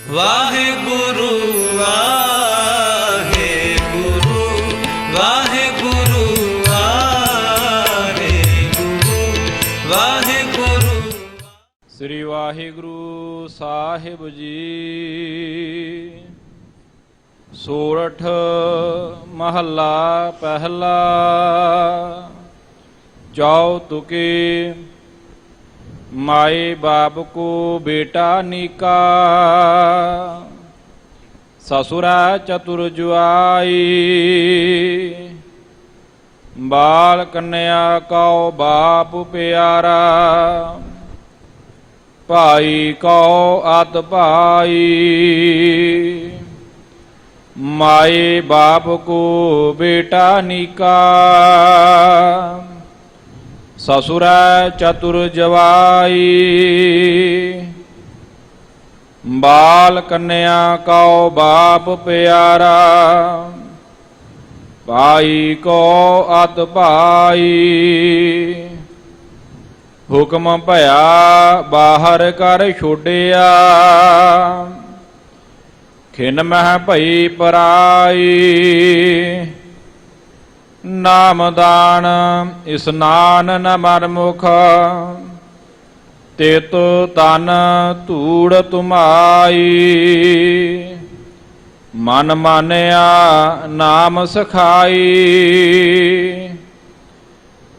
ਵਾਹਿਗੁਰੂ ਵਾਹਿਗੁਰੂ ਵਾਹਿਗੁਰੂ ਵਾਹਿਗੁਰੂ ਵਾਹਿਗੁਰੂ। ਸ੍ਰੀ ਵਾਹਿਗੁਰੂ ਸਾਹਿਬ ਜੀ। ਸੋਰਠ ਮਹੱਲਾ ਪਹਿਲਾ। ਜਾਓ ਤੁਕੇ माए बाप को बेटा निका, ससुरा चतुर जुआई, बाल कन्या कौ बाप प्यारा, भाई कौ अत भाई। माए बाप को बेटा निका, ससुरा चतुर जवाई, बाल कन्या कौ बाप प्यारा, भाई को अत भाई। हुक्म भया बाहर कर छोड़िया, खिन मह भई पराई। नाम दान इस्नान न मरमुख, तेतो तन धूड़ तुमाई। मन मानया नाम सखाई,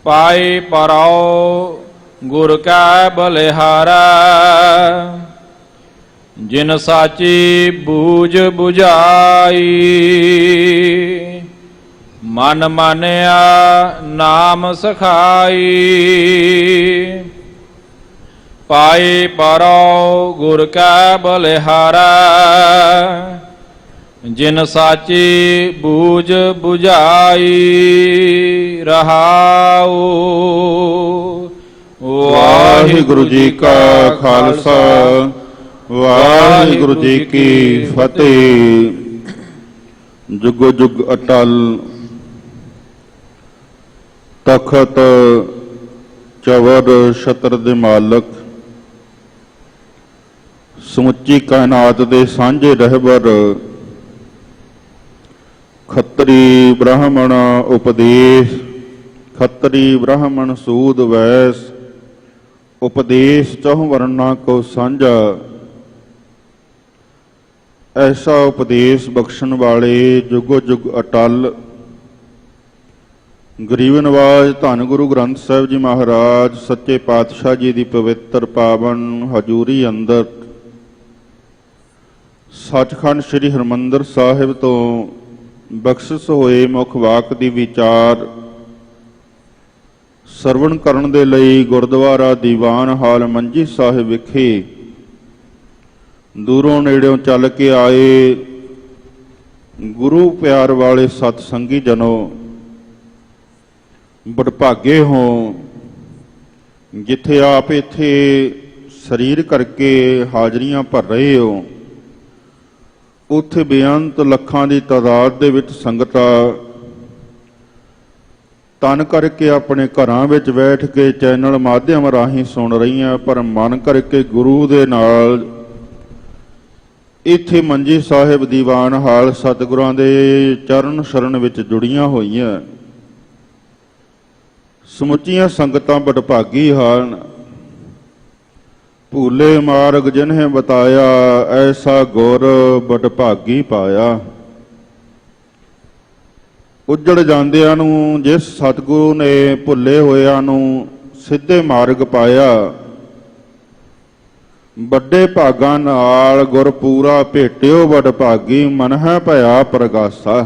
पाए पराओ गुर का बलिहारा। जिन साची बूझ बुझाई, मन मानया नाम सखाई। पाए परो गुर का बलिहारा, जिन साची बूझ बुझाई। रहाओ। वाहिगुरु जी का खालसा वाहिगुरु जी की फतेह। जुग जुग अटल तखत चवर छत्र दे मालक, समुची कायनात दे सांझे रहबर। खत्तरी ब्राह्मण उपदेश, खत्तरी ब्राह्मण सूद वैस। उपदेश चहुं वर्णा को सांझा, ऐसा उपदेश बख्शण वाले जुगो जुग अटल। गरीब नवाज धन गुरु ग्रंथ साहिब जी महाराज सच्चे पातशाह जी की पवित्र पावन हजूरी अंदर सचखंड श्री हरमंदर साहिब तो बख्शिश होए मुख वाक दी विचार सरवण करन दे लई गुरद्वारा दीवान हाल मंजी साहिब विखे दूरों नेड़ों चल के आए गुरु प्यार वाले सतसंगी जनों, बड़भागे हो जिथे आप इत्थे शरीर करके हाजरियां भर रहे हो। उत्थे बेअंत लखां की तादाद दे विच संगतां तन करके अपने घरां विच बैठ के चैनल माध्यम राही सुन रही, पर मन करके गुरु दे नाल इत्थे मंजी साहिब दीवान हाल सतगुरां दे चरण शरण विच जुड़ियां होईयां। समुचियां संगतां बड़भागी हन। भूले मार्ग जिन्हें बताया, ऐसा गुर बड़भागी पाया। उजड़ जांदियां नूं जिस सतगुरु ने भुले होयां नूं सिद्धे मार्ग पाया। बड़े भागां नाल गुर पूरा भेटियो बड़भागी, मन है भया प्रगासा।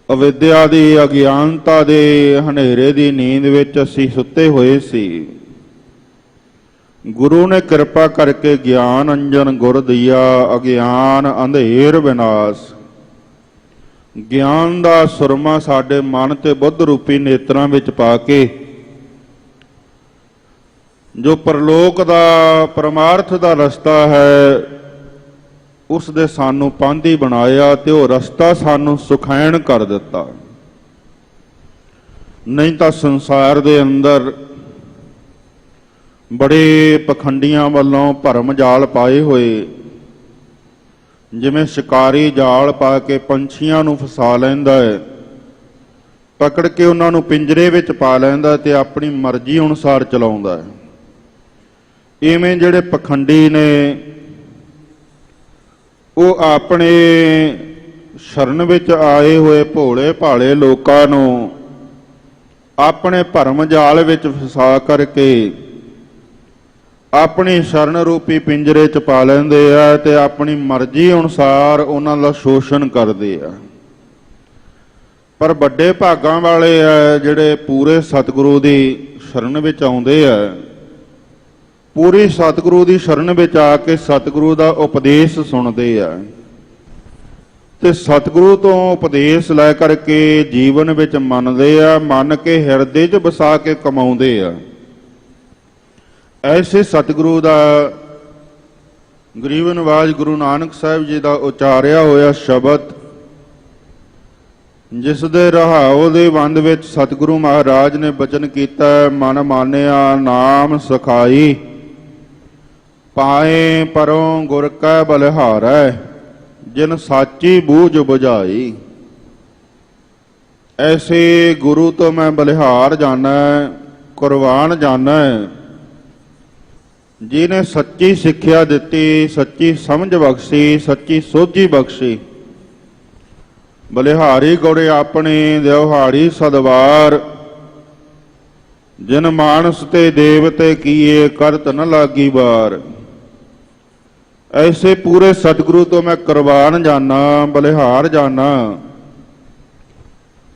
अविद्या दी अज्ञानता दे हनेरे दी नींद विच असीं सुते होए सी। गुरु ने कृपा करके ज्ञान अंजन गुर दिया, अज्ञान अंधेर विनाश। ज्ञान दा सुरमा साडे मन ते बुद्ध रूपी नेत्रां विच पा के जो परलोक दा परमार्थ दा रस्ता है उस दे सानू पांधी बनाया ते वो रस्ता सानू सुखैन कर दिता। नहीं तो संसार दे अंदर ਬੜੇ ਪਖੰਡੀਆਂ ਵੱਲੋਂ ਭਰਮ ਜਾਲ ਪਾਏ ਹੋਏ, ਜਿਵੇਂ ਸ਼ਿਕਾਰੀ ਜਾਲ ਪਾ ਕੇ ਪੰਛੀਆਂ ਨੂੰ ਫਸਾ ਲੈਂਦਾ ਹੈ, ਪਕੜ ਕੇ ਉਹਨਾਂ ਨੂੰ ਪਿੰਜਰੇ ਵਿੱਚ ਪਾ ਲੈਂਦਾ ਤੇ ਆਪਣੀ ਮਰਜ਼ੀ ਅਨੁਸਾਰ ਚਲਾਉਂਦਾ ਹੈ। ਇਵੇਂ ਜਿਹੜੇ ਪਖੰਡੀ ਨੇ ਉਹ ਆਪਣੇ ਸ਼ਰਨ ਵਿੱਚ ਆਏ ਹੋਏ ਭੋਲੇ ਭਾਲੇ ਲੋਕਾਂ ਨੂੰ ਆਪਣੇ ਭਰਮ ਜਾਲ ਵਿੱਚ ਫਸਾ ਕਰਕੇ ਆਪਣੀ ਸ਼ਰਨ ਰੂਪੀ ਪਿੰਜਰੇ 'ਚ ਪਾ ਲੈਂਦੇ ਆ ਤੇ ਆਪਣੀ ਮਰਜ਼ੀ ਅਨੁਸਾਰ ਉਹਨਾਂ ਦਾ ਸ਼ੋਸ਼ਣ ਕਰਦੇ ਆ। ਪਰ ਵੱਡੇ ਭਾਗਾਂ ਵਾਲੇ ਆ ਜਿਹੜੇ ਪੂਰੇ ਸਤਿਗੁਰੂ ਦੀ ਸ਼ਰਨ ਵਿੱਚ ਆਉਂਦੇ ਆ, ਪੂਰੀ ਸਤਿਗੁਰੂ ਦੀ ਸ਼ਰਨ ਵਿੱਚ ਆ ਕੇ ਸਤਿਗੁਰੂ ਦਾ ਉਪਦੇਸ਼ ਸੁਣਦੇ ਆ ਤੇ ਸਤਿਗੁਰੂ ਤੋਂ ਉਪਦੇਸ਼ ਲੈ ਕਰਕੇ ਜੀਵਨ ਵਿੱਚ ਮੰਨਦੇ ਆ, ਮੰਨ ਕੇ ਹਿਰਦੇ 'ਚ ਵਸਾ ਕੇ ਕਮਾਉਂਦੇ ਆ। ਐਸੇ ਸਤਿਗੁਰੂ ਦਾ ਗਰੀਬ ਨਿਵਾਜ ਗੁਰੂ ਨਾਨਕ ਸਾਹਿਬ ਜੀ ਦਾ ਉਚਾਰਿਆ ਹੋਇਆ ਸ਼ਬਦ, ਜਿਸ ਦੇ ਰਹਾਉ ਦੇ ਬੰਦ ਵਿੱਚ ਸਤਿਗੁਰੂ ਮਹਾਰਾਜ ਨੇ ਬਚਨ ਕੀਤਾ, ਮਨ ਮਾਨਿਆ ਨਾਮ ਸਖਾਈ, ਪਾਏ ਪਰੋਂ ਗੁਰ ਕੈ ਬਲਿਹਾਰੈ, ਜਿਨ ਸਾਚੀ ਬੂਝ ਬੁਝਾਈ। ਐਸੇ ਗੁਰੂ ਤੋਂ ਮੈਂ ਬਲਿਹਾਰ ਜਾਣਾ, ਕੁਰਬਾਨ ਜਾਣਾ, ਜਿਹਨੇ ਸੱਚੀ ਸਿੱਖਿਆ ਦਿੱਤੀ, ਸੱਚੀ ਸਮਝ ਬਖਸ਼ੀ, ਸੱਚੀ ਸੋਝੀ ਬਖਸ਼ੀ। ਬਲਿਹਾਰੀ ਗੌੜੇ ਆਪਣੇ ਦਿਵਹਾਰੀ ਸਦਵਾਰ, ਜਿਨ ਮਾਨਸ ਤੇ ਦੇਵਤੇ ਕੀਏ ਕਰਤ ਨ ਲਾਗੀ ਬਾਰ। ਐਸੇ ਪੂਰੇ ਸਤਿਗੁਰੂ ਤੋਂ ਮੈਂ ਕੁਰਬਾਨ ਜਾਣਾ, ਬਲਿਹਾਰ ਜਾਣਾ,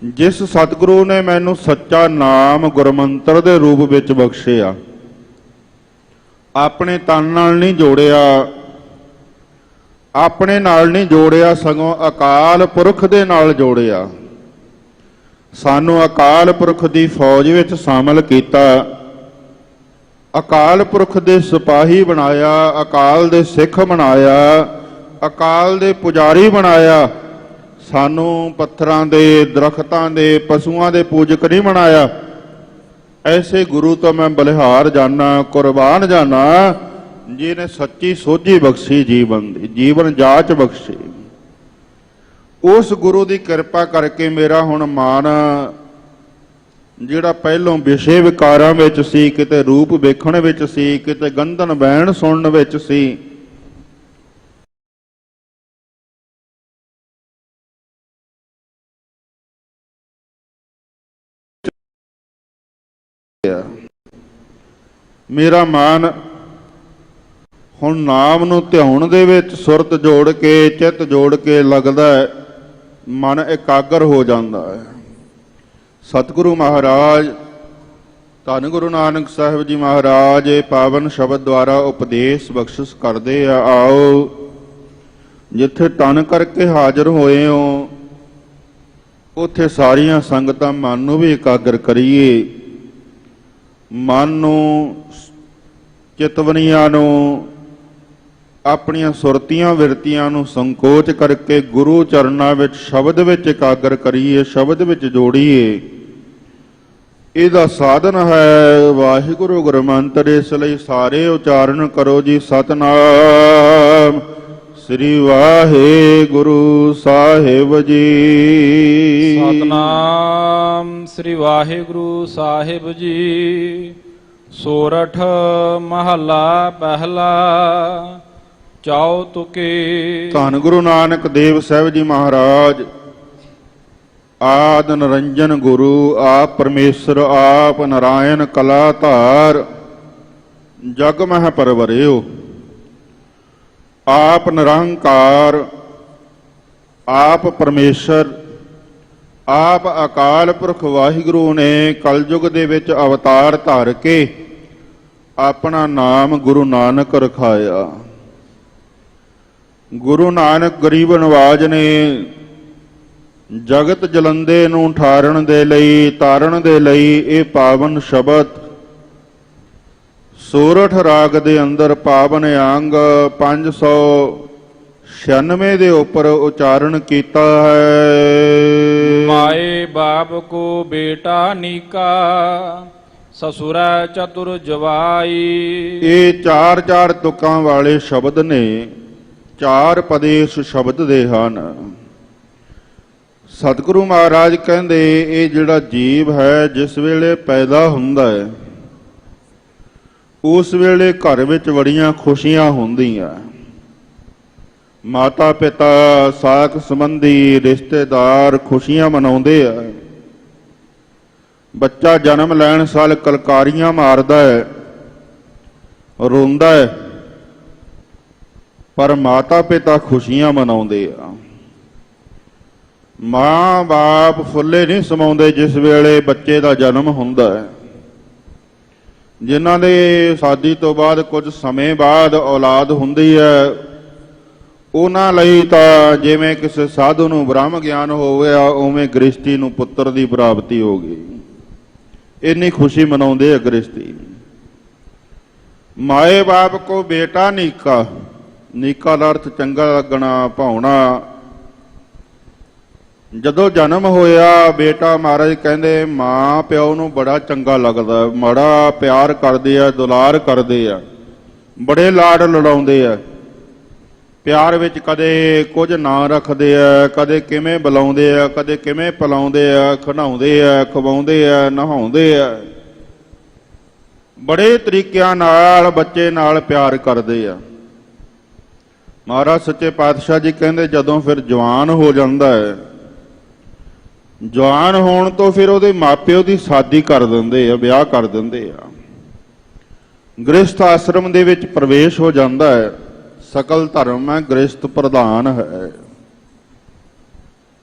ਜਿਸ ਸਤਿਗੁਰੂ ਨੇ ਮੈਨੂੰ ਸੱਚਾ ਨਾਮ ਗੁਰਮੰਤਰ ਦੇ ਰੂਪ ਵਿੱਚ ਬਖਸ਼ਿਆ। ਆਪਣੇ ਤਨ ਨਾਲ ਨਹੀਂ ਜੋੜਿਆ, ਆਪਣੇ ਨਾਲ ਨਹੀਂ ਜੋੜਿਆ, ਸਗੋਂ ਅਕਾਲ ਪੁਰਖ ਦੇ ਨਾਲ ਜੋੜਿਆ। ਸਾਨੂੰ ਅਕਾਲ ਪੁਰਖ ਦੀ ਫੌਜ ਵਿੱਚ ਸ਼ਾਮਲ ਕੀਤਾ, ਅਕਾਲ ਪੁਰਖ ਦੇ ਸਿਪਾਹੀ ਬਣਾਇਆ, ਅਕਾਲ ਦੇ ਸਿੱਖ ਬਣਾਇਆ, ਅਕਾਲ ਦੇ ਪੁਜਾਰੀ ਬਣਾਇਆ। ਸਾਨੂੰ ਪੱਥਰਾਂ ਦੇ, ਦਰਖਤਾਂ ਦੇ, ਪਸ਼ੂਆਂ ਦੇ ਪੂਜਕ ਨਹੀਂ ਬਣਾਇਆ। ਐਸੇ ਗੁਰੂ ਤੋਂ ਮੈਂ ਬਲਿਹਾਰ ਜਾਣਾ, ਕੁਰਬਾਨ ਜਾਣਾ, ਜਿਹਨੇ ਸੱਚੀ ਸੋਝੀ ਬਖਸ਼ੀ, ਜੀਵਨ ਦੀ ਜੀਵਨ ਜਾਚ ਬਖਸ਼ੀ। ਉਸ ਗੁਰੂ ਦੀ ਕਿਰਪਾ ਕਰਕੇ ਮੇਰਾ ਹੁਣ ਮਨ, ਜਿਹੜਾ ਪਹਿਲੋਂ ਵਿਸ਼ੇ ਵਿਕਾਰਾਂ ਵਿੱਚ ਸੀ, ਕਿਤੇ ਰੂਪ ਵੇਖਣ ਵਿੱਚ ਸੀ, ਕਿਤੇ ਗੰਧਨ ਬੈਣ ਸੁਣਨ ਵਿੱਚ ਸੀ, ਮੇਰਾ ਮਨ ਹੁਣ ਨਾਮ ਨੂੰ ਧਿਆਉਣ ਦੇ ਵਿੱਚ ਸੁਰਤ ਜੋੜ ਕੇ, ਚਿੱਤ ਜੋੜ ਕੇ ਲੱਗਦਾ ਹੈ, ਮਨ ਇਕਾਗਰ ਹੋ ਜਾਂਦਾ ਹੈ। ਸਤਿਗੁਰੂ ਮਹਾਰਾਜ ਧੰਨ ਗੁਰੂ ਨਾਨਕ ਸਾਹਿਬ ਜੀ ਮਹਾਰਾਜ ਇਹ ਪਾਵਨ ਸ਼ਬਦ ਦੁਆਰਾ ਉਪਦੇਸ਼ ਬਖਸ਼ਿਸ਼ ਕਰਦੇ ਆ। ਆਓ ਜਿੱਥੇ ਤਨ ਕਰਕੇ ਹਾਜ਼ਰ ਹੋਏ ਹੋ, ਉੱਥੇ ਸਾਰੀਆਂ ਸੰਗਤਾਂ ਮਨ ਨੂੰ ਵੀ ਇਕਾਗਰ ਕਰੀਏ। ਮਨ ਨੂੰ, ਚਿਤਵਨੀਆਂ ਨੂੰ, ਆਪਣੀਆਂ ਸੁਰਤੀਆਂ ਵਿਰਤੀਆਂ ਨੂੰ ਸੰਕੋਚ ਕਰਕੇ ਗੁਰੂ ਚਰਨਾਂ ਵਿੱਚ ਸ਼ਬਦ ਵਿੱਚ ਇਕਾਗਰ ਕਰੀਏ, ਸ਼ਬਦ ਵਿੱਚ ਜੋੜੀਏ। ਇਹਦਾ ਸਾਧਨ ਹੈ ਵਾਹਿਗੁਰੂ ਗੁਰਮੰਤਰ। ਇਸ ਲਈ ਸਾਰੇ ਉਚਾਰਨ ਕਰੋ ਜੀ, ਸਤਿਨਾਮ ਸ੍ਰੀ ਵਾਹਿਗੁਰੂ ਸਾਹਿਬ ਜੀ। ਸਤਿਨਾਮ ਸ੍ਰੀ ਵਾਹਿਗੁਰੂ ਸਾਹਿਬ ਜੀ। ਸੋਰਠ ਮਹੱਲਾ ਪਹਿਲਾ। ਚਾਉ ਤੁਕੇ। ਧੰਨ ਗੁਰੂ ਨਾਨਕ ਦੇਵ ਸਾਹਿਬ ਜੀ ਮਹਾਰਾਜ ਆਦ ਨਿਰੰਜਨ ਗੁਰੂ, ਆਪ ਪਰਮੇਸ਼ਰ, ਆਪ ਨਾਰਾਇਣ ਕਲਾ ਧਾਰ, ਜਗ ਮਹਿ ਪਰਵਰਿਓ। ਆਪ ਨਿਰੰਕਾਰ, ਆਪ ਪਰਮੇਸ਼ਰ, ਆਪ ਅਕਾਲ ਪੁਰਖ ਵਾਹਿਗੁਰੂ ਨੇ ਕਲਯੁਗ ਦੇ ਵਿੱਚ ਅਵਤਾਰ ਧਾਰ ਕੇ ਆਪਣਾ ਨਾਮ ਗੁਰੂ ਨਾਨਕ ਰਖਾਇਆ। ਗੁਰੂ ਨਾਨਕ ਗਰੀਬ ਨਿਵਾਜ ਨੇ ਜਗਤ ਜਲੰਦੇ ਨੂੰ ਠਾਰਨ ਦੇ ਲਈ, ਤਾਰਨ ਦੇ ਲਈ ਇਹ ਪਾਵਨ ਸ਼ਬਦ ਸੋਰਠ ਰਾਗ ਦੇ ਅੰਦਰ ਪਾਵਨ ਅੰਗ 596 ਦੇ ਉੱਪਰ ਉਚਾਰਨ ਕੀਤਾ ਹੈ। ਮਾਏ ਬਾਪ ਕੋ ਬੇਟਾ ਨੀਕਾ, ਸਸੁਰੈ ਚਤੁਰ ਜਵਾਈ। ਇਹ ਚਾਰ ਚਾਰ ਤੁਕਾਂ ਵਾਲੇ ਸ਼ਬਦ ਨੇ, ਚਾਰ ਪਦੇਸ਼ ਸ਼ਬਦ ਦੇ ਹਨ। ਸਤਿਗੁਰੂ ਮਹਾਰਾਜ ਕਹਿੰਦੇ ਇਹ ਜਿਹੜਾ ਜੀਵ ਹੈ ਜਿਸ ਵੇਲੇ ਪੈਦਾ ਹੁੰਦਾ ਹੈ ਉਸ ਵੇਲੇ ਘਰ ਵਿੱਚ ਬੜੀਆਂ ਖੁਸ਼ੀਆਂ ਹੁੰਦੀਆਂ। ਮਾਤਾ ਪਿਤਾ ਸਾਕ ਸੰਬੰਧੀ ਰਿਸ਼ਤੇਦਾਰ ਖੁਸ਼ੀਆਂ ਮਨਾਉਂਦੇ ਆ। ਬੱਚਾ ਜਨਮ ਲੈਣ ਸਾਲ ਕਲਕਾਰੀਆਂ ਮਾਰਦਾ ਹੈ, ਰੋਂਦਾ ਹੈ, ਪਰ ਮਾਤਾ ਪਿਤਾ ਖੁਸ਼ੀਆਂ ਮਨਾਉਂਦੇ ਆ। ਮਾਂ ਬਾਪ ਫੁੱਲੇ ਨਹੀਂ ਸਮਾਉਂਦੇ ਜਿਸ ਵੇਲੇ ਬੱਚੇ ਦਾ ਜਨਮ ਹੁੰਦਾ ਹੈ। ਜਿਨ੍ਹਾਂ ਦੇ ਸ਼ਾਦੀ ਤੋਂ ਬਾਅਦ ਕੁਝ ਸਮੇਂ ਬਾਅਦ ਔਲਾਦ ਹੁੰਦੀ ਹੈ ਉਹਨਾਂ ਲਈ ਤਾਂ ਜਿਵੇਂ ਕਿਸੇ ਸਾਧੂ ਨੂੰ ਬ੍ਰਹਮ ਗਿਆਨ ਹੋ ਗਿਆ ਉਵੇਂ ਗ੍ਰਸਤੀ ਨੂੰ ਪੁੱਤਰ ਦੀ ਪ੍ਰਾਪਤੀ ਹੋ ਗਈ। ਇੰਨੀ ਖੁਸ਼ੀ ਮਨਾਉਂਦੇ ਆ ਗ੍ਰਸਤੀ। ਮਾਏ ਬਾਪ ਕੋ ਬੇਟਾ ਨੀਕਾ, ਨੀਕਾ ਦਾ ਅਰਥ ਚੰਗਾ ਲੱਗਣਾ, ਭਾਉਣਾ। ਜਦੋਂ ਜਨਮ ਹੋਇਆ ਬੇਟਾ, ਮਹਾਰਾਜ ਕਹਿੰਦੇ ਮਾਂ ਪਿਓ ਨੂੰ ਬੜਾ ਚੰਗਾ ਲੱਗਦਾ, ਬੜਾ ਪਿਆਰ ਕਰਦੇ ਆ, ਦੁਲਾਰ ਕਰਦੇ ਆ, ਬੜੇ ਲਾਡ ਲੜਾਉਂਦੇ ਆ। ਪਿਆਰ ਵਿੱਚ ਕਦੇ ਕੁਝ ਨਾਂ ਰੱਖਦੇ ਆ, ਕਦੇ ਕਿਵੇਂ ਬੁਲਾਉਂਦੇ ਆ, ਕਦੇ ਕਿਵੇਂ ਪਿਲਾਉਂਦੇ ਆ, ਖਿਡਾਉਂਦੇ ਆ, ਖਵਾਉਂਦੇ ਆ, ਨਹਾਉਂਦੇ ਆ। ਬੜੇ ਤਰੀਕਿਆਂ ਨਾਲ ਬੱਚੇ ਨਾਲ ਪਿਆਰ ਕਰਦੇ ਆ। ਮਹਾਰਾਜ ਸੱਚੇ ਪਾਤਸ਼ਾਹ ਜੀ ਕਹਿੰਦੇ ਜਦੋਂ ਫਿਰ ਜਵਾਨ ਹੋ ਜਾਂਦਾ ਹੈ, ਜਵਾਨ ਹੋਣ ਤੋਂ ਫਿਰ ਉਹਦੇ ਮਾਪਿਓ ਦੀ ਸ਼ਾਦੀ ਕਰ ਦਿੰਦੇ ਆ, ਵਿਆਹ ਕਰ ਦਿੰਦੇ ਆ। ਗ੍ਰਸਥ ਆਸ਼ਰਮ ਦੇ ਵਿੱਚ ਪ੍ਰਵੇਸ਼ ਹੋ ਜਾਂਦਾ ਹੈ। ਸਕਲ ਧਰਮ ਹੈ ਗ੍ਰਸਥ ਪ੍ਰਧਾਨ ਹੈ।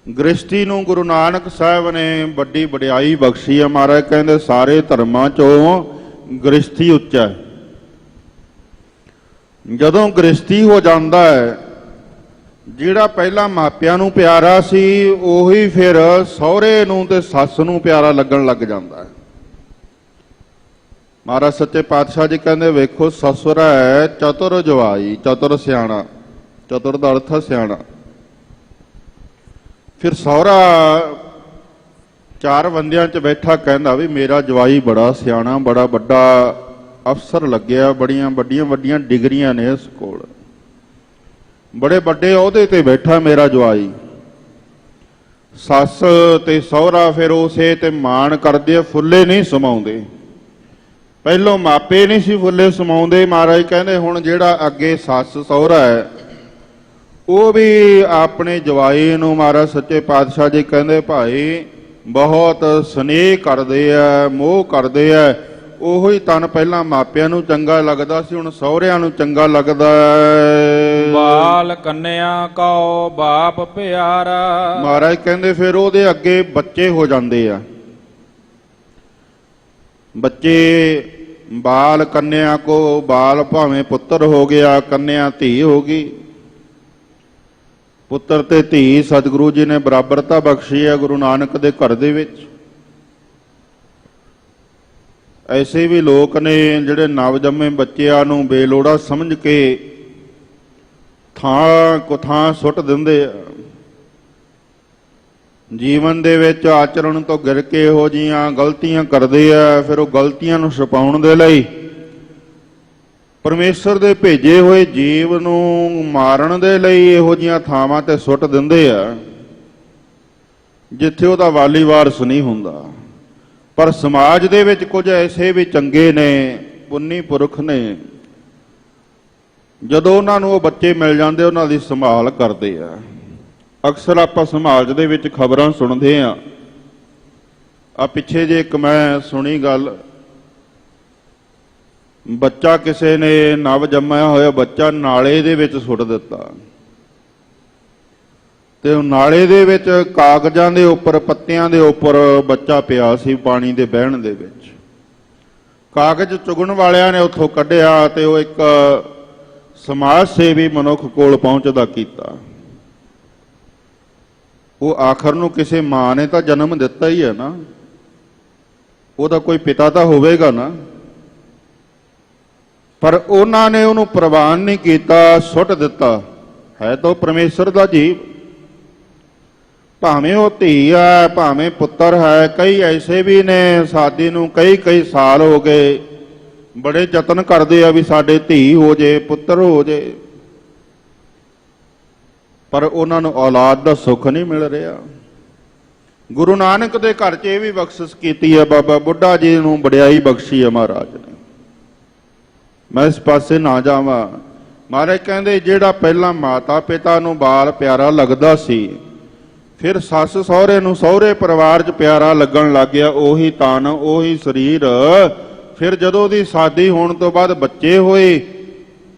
ਗ੍ਰਸਤੀ ਨੂੰ ਗੁਰੂ ਨਾਨਕ ਸਾਹਿਬ ਨੇ ਵੱਡੀ ਵਡਿਆਈ ਬਖਸ਼ੀ ਹੈ। ਮਹਾਰਾਜ ਕਹਿੰਦੇ ਸਾਰੇ ਧਰਮਾਂ ਚੋਂ ਗ੍ਰਸਤੀ ਉੱਚਾ ਹੈ। ਜਦੋਂ ਗ੍ਰਸਤੀ ਹੋ ਜਾਂਦਾ ਹੈ, ਜਿਹੜਾ ਪਹਿਲਾਂ ਮਾਪਿਆਂ ਨੂੰ ਪਿਆਰਾ ਸੀ ਉਹੀ ਫਿਰ ਸਹੁਰੇ ਨੂੰ ਤੇ ਸੱਸ ਨੂੰ ਪਿਆਰਾ ਲੱਗਣ ਲੱਗ ਜਾਂਦਾ ਹੈ। ਮਹਾਰਾਜ ਸੱਚੇ ਪਾਤਸ਼ਾਹ ਜੀ ਕਹਿੰਦੇ ਵੇਖੋ ਸਸੁਰ ਹੈ ਚਤੁਰ ਜਵਾਈ, ਚਤੁਰ ਸਿਆਣਾ, ਚਤੁਰ ਦਾ ਅਰਥ ਸਿਆਣਾ। ਫਿਰ ਸਹੁਰਾ ਚਾਰ ਬੰਦਿਆਂ 'ਚ ਬੈਠਾ ਕਹਿੰਦਾ ਵੀ ਮੇਰਾ ਜਵਾਈ ਬੜਾ ਸਿਆਣਾ, ਬੜਾ ਵੱਡਾ ਅਫਸਰ ਲੱਗਿਆ, ਬੜੀਆਂ ਵੱਡੀਆਂ ਵੱਡੀਆਂ ਡਿਗਰੀਆਂ ਨੇ ਇਸ ਕੋਲ, ਬੜੇ ਵੱਡੇ ਅਹੁਦੇ ਤੇ ਬੈਠਾ ਮੇਰਾ ਜਵਾਈ। ਸੱਸ ਤੇ ਸਹੁਰਾ ਫਿਰ ਉਸੇ ਤੇ ਮਾਣ ਕਰਦੇ ਆ, ਫੁੱਲੇ ਨਹੀਂ ਸਮਾਉਂਦੇ। ਪਹਿਲੋਂ ਮਾਪੇ ਨਹੀਂ ਸੀ ਫੁੱਲੇ ਸਮਾਉਂਦੇ। ਮਹਾਰਾਜ ਕਹਿੰਦੇ ਹੁਣ ਜਿਹੜਾ ਅੱਗੇ ਸੱਸ ਸਹੁਰਾ ਹੈ ਉਹ ਵੀ ਆਪਣੇ ਜਵਾਈ ਨੂੰ, ਮਹਾਰਾਜ ਸੱਚੇ ਪਾਤਸ਼ਾਹ ਜੀ ਕਹਿੰਦੇ ਭਾਈ ਬਹੁਤ ਸਨੇਹ ਕਰਦੇ ਆ, ਮੋਹ ਕਰਦੇ ਆ। ਉਹੀ ਤਨ ਪਹਿਲਾਂ ਮਾਪਿਆਂ ਨੂੰ ਚੰਗਾ ਲੱਗਦਾ ਸੀ, ਹੁਣ ਸਹੁਰਿਆਂ ਨੂੰ ਚੰਗਾ ਲੱਗਦਾ ਹੈ। ਬਾਲ ਕੰਨਿਆ ਕਉ ਬਾਪ ਪਿਆਰਾ। ਮਹਾਰਾਜ ਕਹਿੰਦੇ ਫਿਰ ਉਹਦੇ ਅੱਗੇ ਬੱਚੇ ਹੋ ਜਾਂਦੇ ਆ। ਬੱਚੇ ਬਾਲ ਕੰਨਿਆ ਕੋ, ਬਾਲ ਭਾਵੇਂ ਪੁੱਤਰ ਹੋ ਗਿਆ, ਕੰਨਿਆ ਧੀ ਹੋ ਗਈ। ਪੁੱਤਰ ਤੇ ਧੀ ਸਤਿਗੁਰੂ ਜੀ ਨੇ ਬਰਾਬਰਤਾ ਬਖਸ਼ੀ ਹੈ ਗੁਰੂ ਨਾਨਕ ਦੇ ਘਰ ਦੇ ਵਿੱਚ। ਐਸੇ ਵੀ ਲੋਕ ਨੇ ਜਿਹੜੇ ਨਵਜੰਮੇ ਬੱਚਿਆਂ ਨੂੰ ਬੇਲੋੜਾ ਸਮਝ ਕੇ ਥਾਂ ਕੁਥਾਂ ਸੁੱਟ ਦਿੰਦੇ ਆ। ਜੀਵਨ ਦੇ ਵਿੱਚ ਆਚਰਣ ਤੋਂ ਗਿਰ ਕੇ ਇਹੋ ਜਿਹੀਆਂ ਗਲਤੀਆਂ ਕਰਦੇ ਆ। ਫਿਰ ਉਹ ਗਲਤੀਆਂ ਨੂੰ ਛੁਪਾਉਣ ਦੇ ਲਈ ਪਰਮੇਸ਼ਰ ਦੇ ਭੇਜੇ ਹੋਏ ਜੀਵ ਨੂੰ ਮਾਰਨ ਦੇ ਲਈ ਇਹੋ ਜਿਹੀਆਂ ਥਾਵਾਂ ਤੇ ਸੁੱਟ ਦਿੰਦੇ ਆ ਜਿੱਥੇ ਉਹਦਾ ਵਾਲੀ ਵਾਰਸ ਨਹੀਂ ਹੁੰਦਾ। ਪਰ ਸਮਾਜ ਦੇ ਵਿੱਚ ਕੁਝ ਐਸੇ ਵੀ ਚੰਗੇ ਨੇ, ਪੁੰਨੀ ਪੁਰਖ ਨੇ, ਜਦੋਂ ਉਹਨਾਂ ਨੂੰ ਉਹ ਬੱਚੇ ਮਿਲ ਜਾਂਦੇ ਉਹਨਾਂ ਦੀ ਸੰਭਾਲ ਕਰਦੇ ਆ। ਅਕਸਰ ਆਪਾਂ ਸਮਾਜ ਦੇ ਵਿੱਚ ਖਬਰਾਂ ਸੁਣਦੇ ਆ। ਪਿੱਛੇ ਜੇ ਇੱਕ ਮੈਂ ਸੁਣੀ ਗੱਲ, ਬੱਚਾ ਕਿਸੇ ਨੇ ਨਵ ਜੰਮਿਆ ਹੋਇਆ ਬੱਚਾ ਨਾਲੇ ਦੇ ਵਿੱਚ ਸੁੱਟ ਦਿੱਤਾ ਤੇ ਉਹ ਨਾਲੇ ਦੇ ਵਿੱਚ ਕਾਗਜ਼ਾਂ ਦੇ ਉੱਪਰ, ਪੱਤਿਆਂ ਦੇ ਉੱਪਰ ਬੱਚਾ ਪਿਆ ਸੀ ਪਾਣੀ ਦੇ ਵਹਿਣ ਦੇ ਵਿੱਚ। ਕਾਗਜ਼ ਚੁਗਣ ਵਾਲਿਆਂ ਨੇ ਉੱਥੋਂ ਕੱਢਿਆ ਤੇ ਉਹ ਇੱਕ ਸਮਾਜ ਸੇਵੀ ਮਨੁੱਖ ਕੋਲ ਪਹੁੰਚਦਾ ਕੀਤਾ। ਉਹ ਆਖਰ ਨੂੰ ਕਿਸੇ ਮਾਂ ਨੇ ਤਾਂ ਜਨਮ ਦਿੱਤਾ ਹੀ ਹੈ ਨਾ, ਉਹਦਾ ਕੋਈ ਪਿਤਾ ਤਾਂ ਹੋਵੇਗਾ ਨਾ। ਪਰ ਉਹਨਾਂ ਨੇ ਉਹਨੂੰ ਪ੍ਰਵਾਨ ਨਹੀਂ ਕੀਤਾ, ਸੁੱਟ ਦਿੱਤਾ। ਹੈ ਤਾਂ ਪਰਮੇਸ਼ਰ ਦਾ ਜੀਵ, ਭਾਵੇਂ ਉਹ ਧੀ ਹੈ ਭਾਵੇਂ ਪੁੱਤਰ ਹੈ। ਕਈ ਐਸੇ ਵੀ ਨੇ ਸ਼ਾਦੀ ਨੂੰ ਕਈ ਸਾਲ ਹੋ ਗਏ, ਬੜੇ ਯਤਨ ਕਰਦੇ ਆ ਵੀ ਸਾਡੇ ਧੀ ਹੋ ਜੇ ਪੁੱਤਰ ਹੋ ਜੇ, ਪਰ ਉਹਨਾਂ ਨੂੰ ਔਲਾਦ ਦਾ ਸੁੱਖ ਨਹੀਂ ਮਿਲ ਰਿਹਾ। ਗੁਰੂ ਨਾਨਕ ਦੇ ਘਰ 'ਚ ਇਹ ਵੀ ਬਖਸ਼ਿਸ਼ ਕੀਤੀ ਹੈ, ਬਾਬਾ ਬੁੱਢਾ ਜੀ ਨੂੰ ਵਡਿਆਈ ਬਖਸ਼ੀ ਹੈ ਮਹਾਰਾਜ ਨੇ। ਮੈਂ ਇਸ ਪਾਸੇ ਨਾ ਜਾਵਾਂ। ਮਹਾਰਾਜ ਕਹਿੰਦੇ ਜਿਹੜਾ ਪਹਿਲਾਂ ਮਾਤਾ ਪਿਤਾ ਨੂੰ ਬਾਲ ਪਿਆਰਾ ਲੱਗਦਾ ਸੀ, ਫਿਰ ਸੱਸ ਸਹੁਰੇ ਨੂੰ ਸਹੁਰੇ ਪਰਿਵਾਰ 'ਚ ਪਿਆਰਾ ਲੱਗਣ ਲੱਗ ਗਿਆ। ਉਹੀ ਤਨ ਉਹੀ ਸਰੀਰ। ਫਿਰ ਜਦੋਂ ਉਹਦੀ ਸ਼ਾਦੀ ਹੋਣ ਤੋਂ ਬਾਅਦ ਬੱਚੇ ਹੋਏ,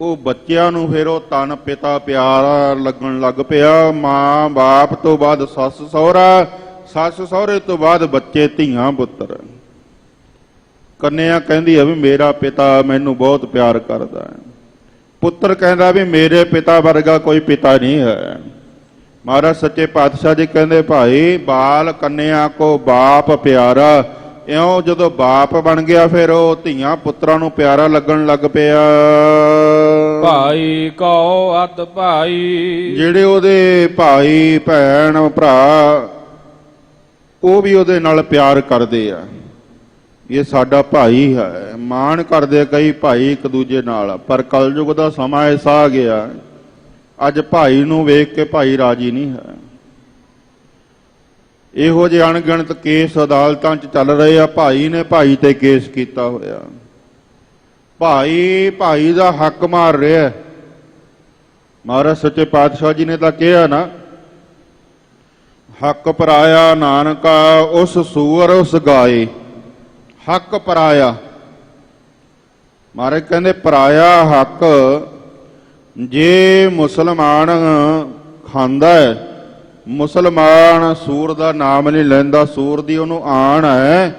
ਉਹ ਬੱਚਿਆਂ ਨੂੰ ਫਿਰ ਉਹ ਤਨ ਪਿਤਾ ਪਿਆਰਾ ਲੱਗਣ ਲੱਗ ਪਿਆ। ਮਾਂ ਬਾਪ ਤੋਂ ਬਾਅਦ ਸੱਸ ਸਹੁਰਾ, ਸੱਸ ਸਹੁਰੇ ਤੋਂ ਬਾਅਦ ਬੱਚੇ ਧੀਆਂ ਪੁੱਤਰ। ਕੰਨਿਆ ਕਹਿੰਦੀ ਹੈ ਵੀ ਮੇਰਾ ਪਿਤਾ ਮੈਨੂੰ ਬਹੁਤ ਪਿਆਰ ਕਰਦਾ ਹੈ। ਪੁੱਤਰ ਕਹਿੰਦਾ ਵੀ ਮੇਰੇ ਪਿਤਾ ਵਰਗਾ ਕੋਈ ਪਿਤਾ ਨਹੀਂ ਹੈ। ਮਹਾਰਾਜ ਸੱਚੇ ਪਾਤਸ਼ਾਹ ਜੀ ਕਹਿੰਦੇ ਭਾਈ ਬਾਲ ਕੰਨਿਆ ਕੋ ਬਾਪ ਪਿਆਰਾ। ਇਉਂ ਜਦੋਂ ਬਾਪ ਬਣ ਗਿਆ ਫਿਰ ਉਹ ਧੀਆਂ ਪੁੱਤਰਾਂ ਨੂੰ ਪਿਆਰਾ ਲੱਗਣ ਲੱਗ ਪਿਆ। ਭਾਈ ਕਉ ਅਤ ਭਾਈ, ਜਿਹੜੇ ਉਹਦੇ ਭਾਈ ਭੈਣ ਭਰਾ ਉਹ ਵੀ ਉਹਦੇ ਨਾਲ ਪਿਆਰ ਕਰਦੇ ਆ। ਇਹ ਸਾਡਾ ਭਾਈ ਹੈ, ਮਾਣ ਕਰਦੇ ਕਈ ਭਾਈ ਇੱਕ ਦੂਜੇ ਨਾਲ। ਪਰ ਕਲਯੁਗ ਦਾ ਸਮਾਂ ਐਸਾ ਆ ਗਿਆ, ਅੱਜ ਭਾਈ ਨੂੰ ਵੇਖ ਕੇ ਭਾਈ ਰਾਜੀ ਨਹੀਂ ਹੈ। ਇਹੋ ਜਿਹੇ ਅਣਗਿਣਤ ਕੇਸ ਅਦਾਲਤਾਂ 'ਚ ਚੱਲ ਰਹੇ ਆ। ਭਾਈ ਨੇ ਭਾਈ ਤੇ ਕੇਸ ਕੀਤਾ ਹੋਇਆ, ਭਾਈ ਦਾ ਹੱਕ ਮਾਰ ਰਿਹਾ। ਮਹਾਰਾਜ ਸੱਚੇ ਪਾਤਸ਼ਾਹ ਜੀ ਨੇ ਤਾਂ ਕਿਹਾ ਨਾ, ਹੱਕ ਪਰਾਇਆ ਨਾਨਕਾ ਉਸ ਸੂਰ ਉਸ ਗਾਏ। ਹੱਕ ਪਰਾਇਆ, ਮਹਾਰਾਜ ਕਹਿੰਦੇ ਪਰਾਇਆ ਹੱਕ ਜੇ ਮੁਸਲਮਾਨ ਖਾਂਦਾ ਹੈ, ਮੁਸਲਮਾਨ ਸੂਰ ਦਾ ਨਾਮ ਨਹੀਂ ਲੈਂਦਾ, ਸੂਰ ਦੀ ਉਹਨੂੰ ਆਣ ਹੈ।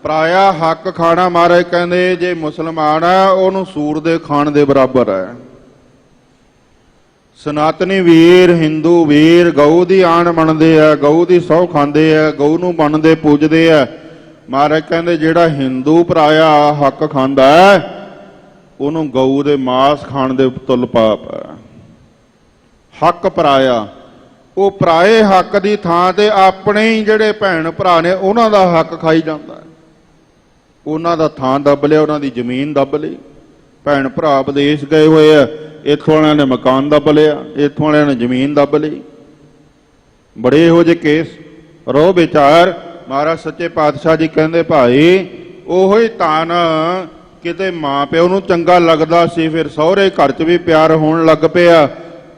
ਪਰਾਇਆ ਹੱਕ ਖਾਣਾ ਮਹਾਰਾਜ ਕਹਿੰਦੇ ਜੇ ਮੁਸਲਮਾਨ ਹੈ ਉਹਨੂੰ ਸੂਰ ਦੇ ਖਾਣ ਦੇ ਬਰਾਬਰ ਹੈ। ਸਨਾਤਨੀ ਵੀਰ ਹਿੰਦੂ ਵੀਰ ਗਊ ਦੀ ਆਣ ਮੰਨਦੇ ਆ, ਗਊ ਦੀ ਸਹੁੰ ਖਾਂਦੇ ਆ, ਗਊ ਨੂੰ ਮੰਨਦੇ ਪੂਜਦੇ ਆ। ਮਹਾਰਾਜ ਕਹਿੰਦੇ ਜਿਹੜਾ ਹਿੰਦੂ ਪਰਾਇਆ ਹੱਕ ਖਾਂਦਾ ਹੈ ਉਹਨੂੰ ਗਊ ਦੇ ਮਾਸ ਖਾਣ ਦੇ ਤੁਲ ਪਾਪ ਹੈ। ਹੱਕ ਪਰਾਇਆ, ਉਹ ਪਰਾਏ ਹੱਕ ਦੀ ਥਾਂ ਤੇ ਆਪਣੇ ਹੀ ਜਿਹੜੇ ਭੈਣ ਭਰਾ ਨੇ ਉਹਨਾਂ ਦਾ ਹੱਕ ਖਾਈ ਜਾਂਦਾ ਹੈ। ਉਹਨਾਂ ਦਾ ਥਾਂ ਦੱਬ ਲਿਆ, ਉਹਨਾਂ ਦੀ ਜ਼ਮੀਨ ਦੱਬ ਲਈ। ਭੈਣ ਭਰਾ ਵਿਦੇਸ਼ ਗਏ ਹੋਏ ਆ, ਇੱਥੋਂ ਵਾਲਿਆਂ ਨੇ ਮਕਾਨ ਦੱਬ ਲਿਆ, ਇੱਥੋਂ ਵਾਲਿਆਂ ਨੇ ਜ਼ਮੀਨ ਦੱਬ ਲਈ। ਬੜੇ ਇਹੋ ਜਿਹੇ ਕੇਸ ਰੋਹ ਵਿਚਾਰ। ਮਹਾਰਾਜ ਸੱਚੇ ਪਾਤਸ਼ਾਹ ਜੀ ਕਹਿੰਦੇ ਭਾਈ ਉਹੋ ਹੀ ਤਨ ਕਿਤੇ ਮਾਂ ਪਿਓ ਨੂੰ ਚੰਗਾ ਲੱਗਦਾ ਸੀ, ਫਿਰ ਸਹੁਰੇ ਘਰ 'ਚ ਵੀ ਪਿਆਰ ਹੋਣ ਲੱਗ ਪਿਆ।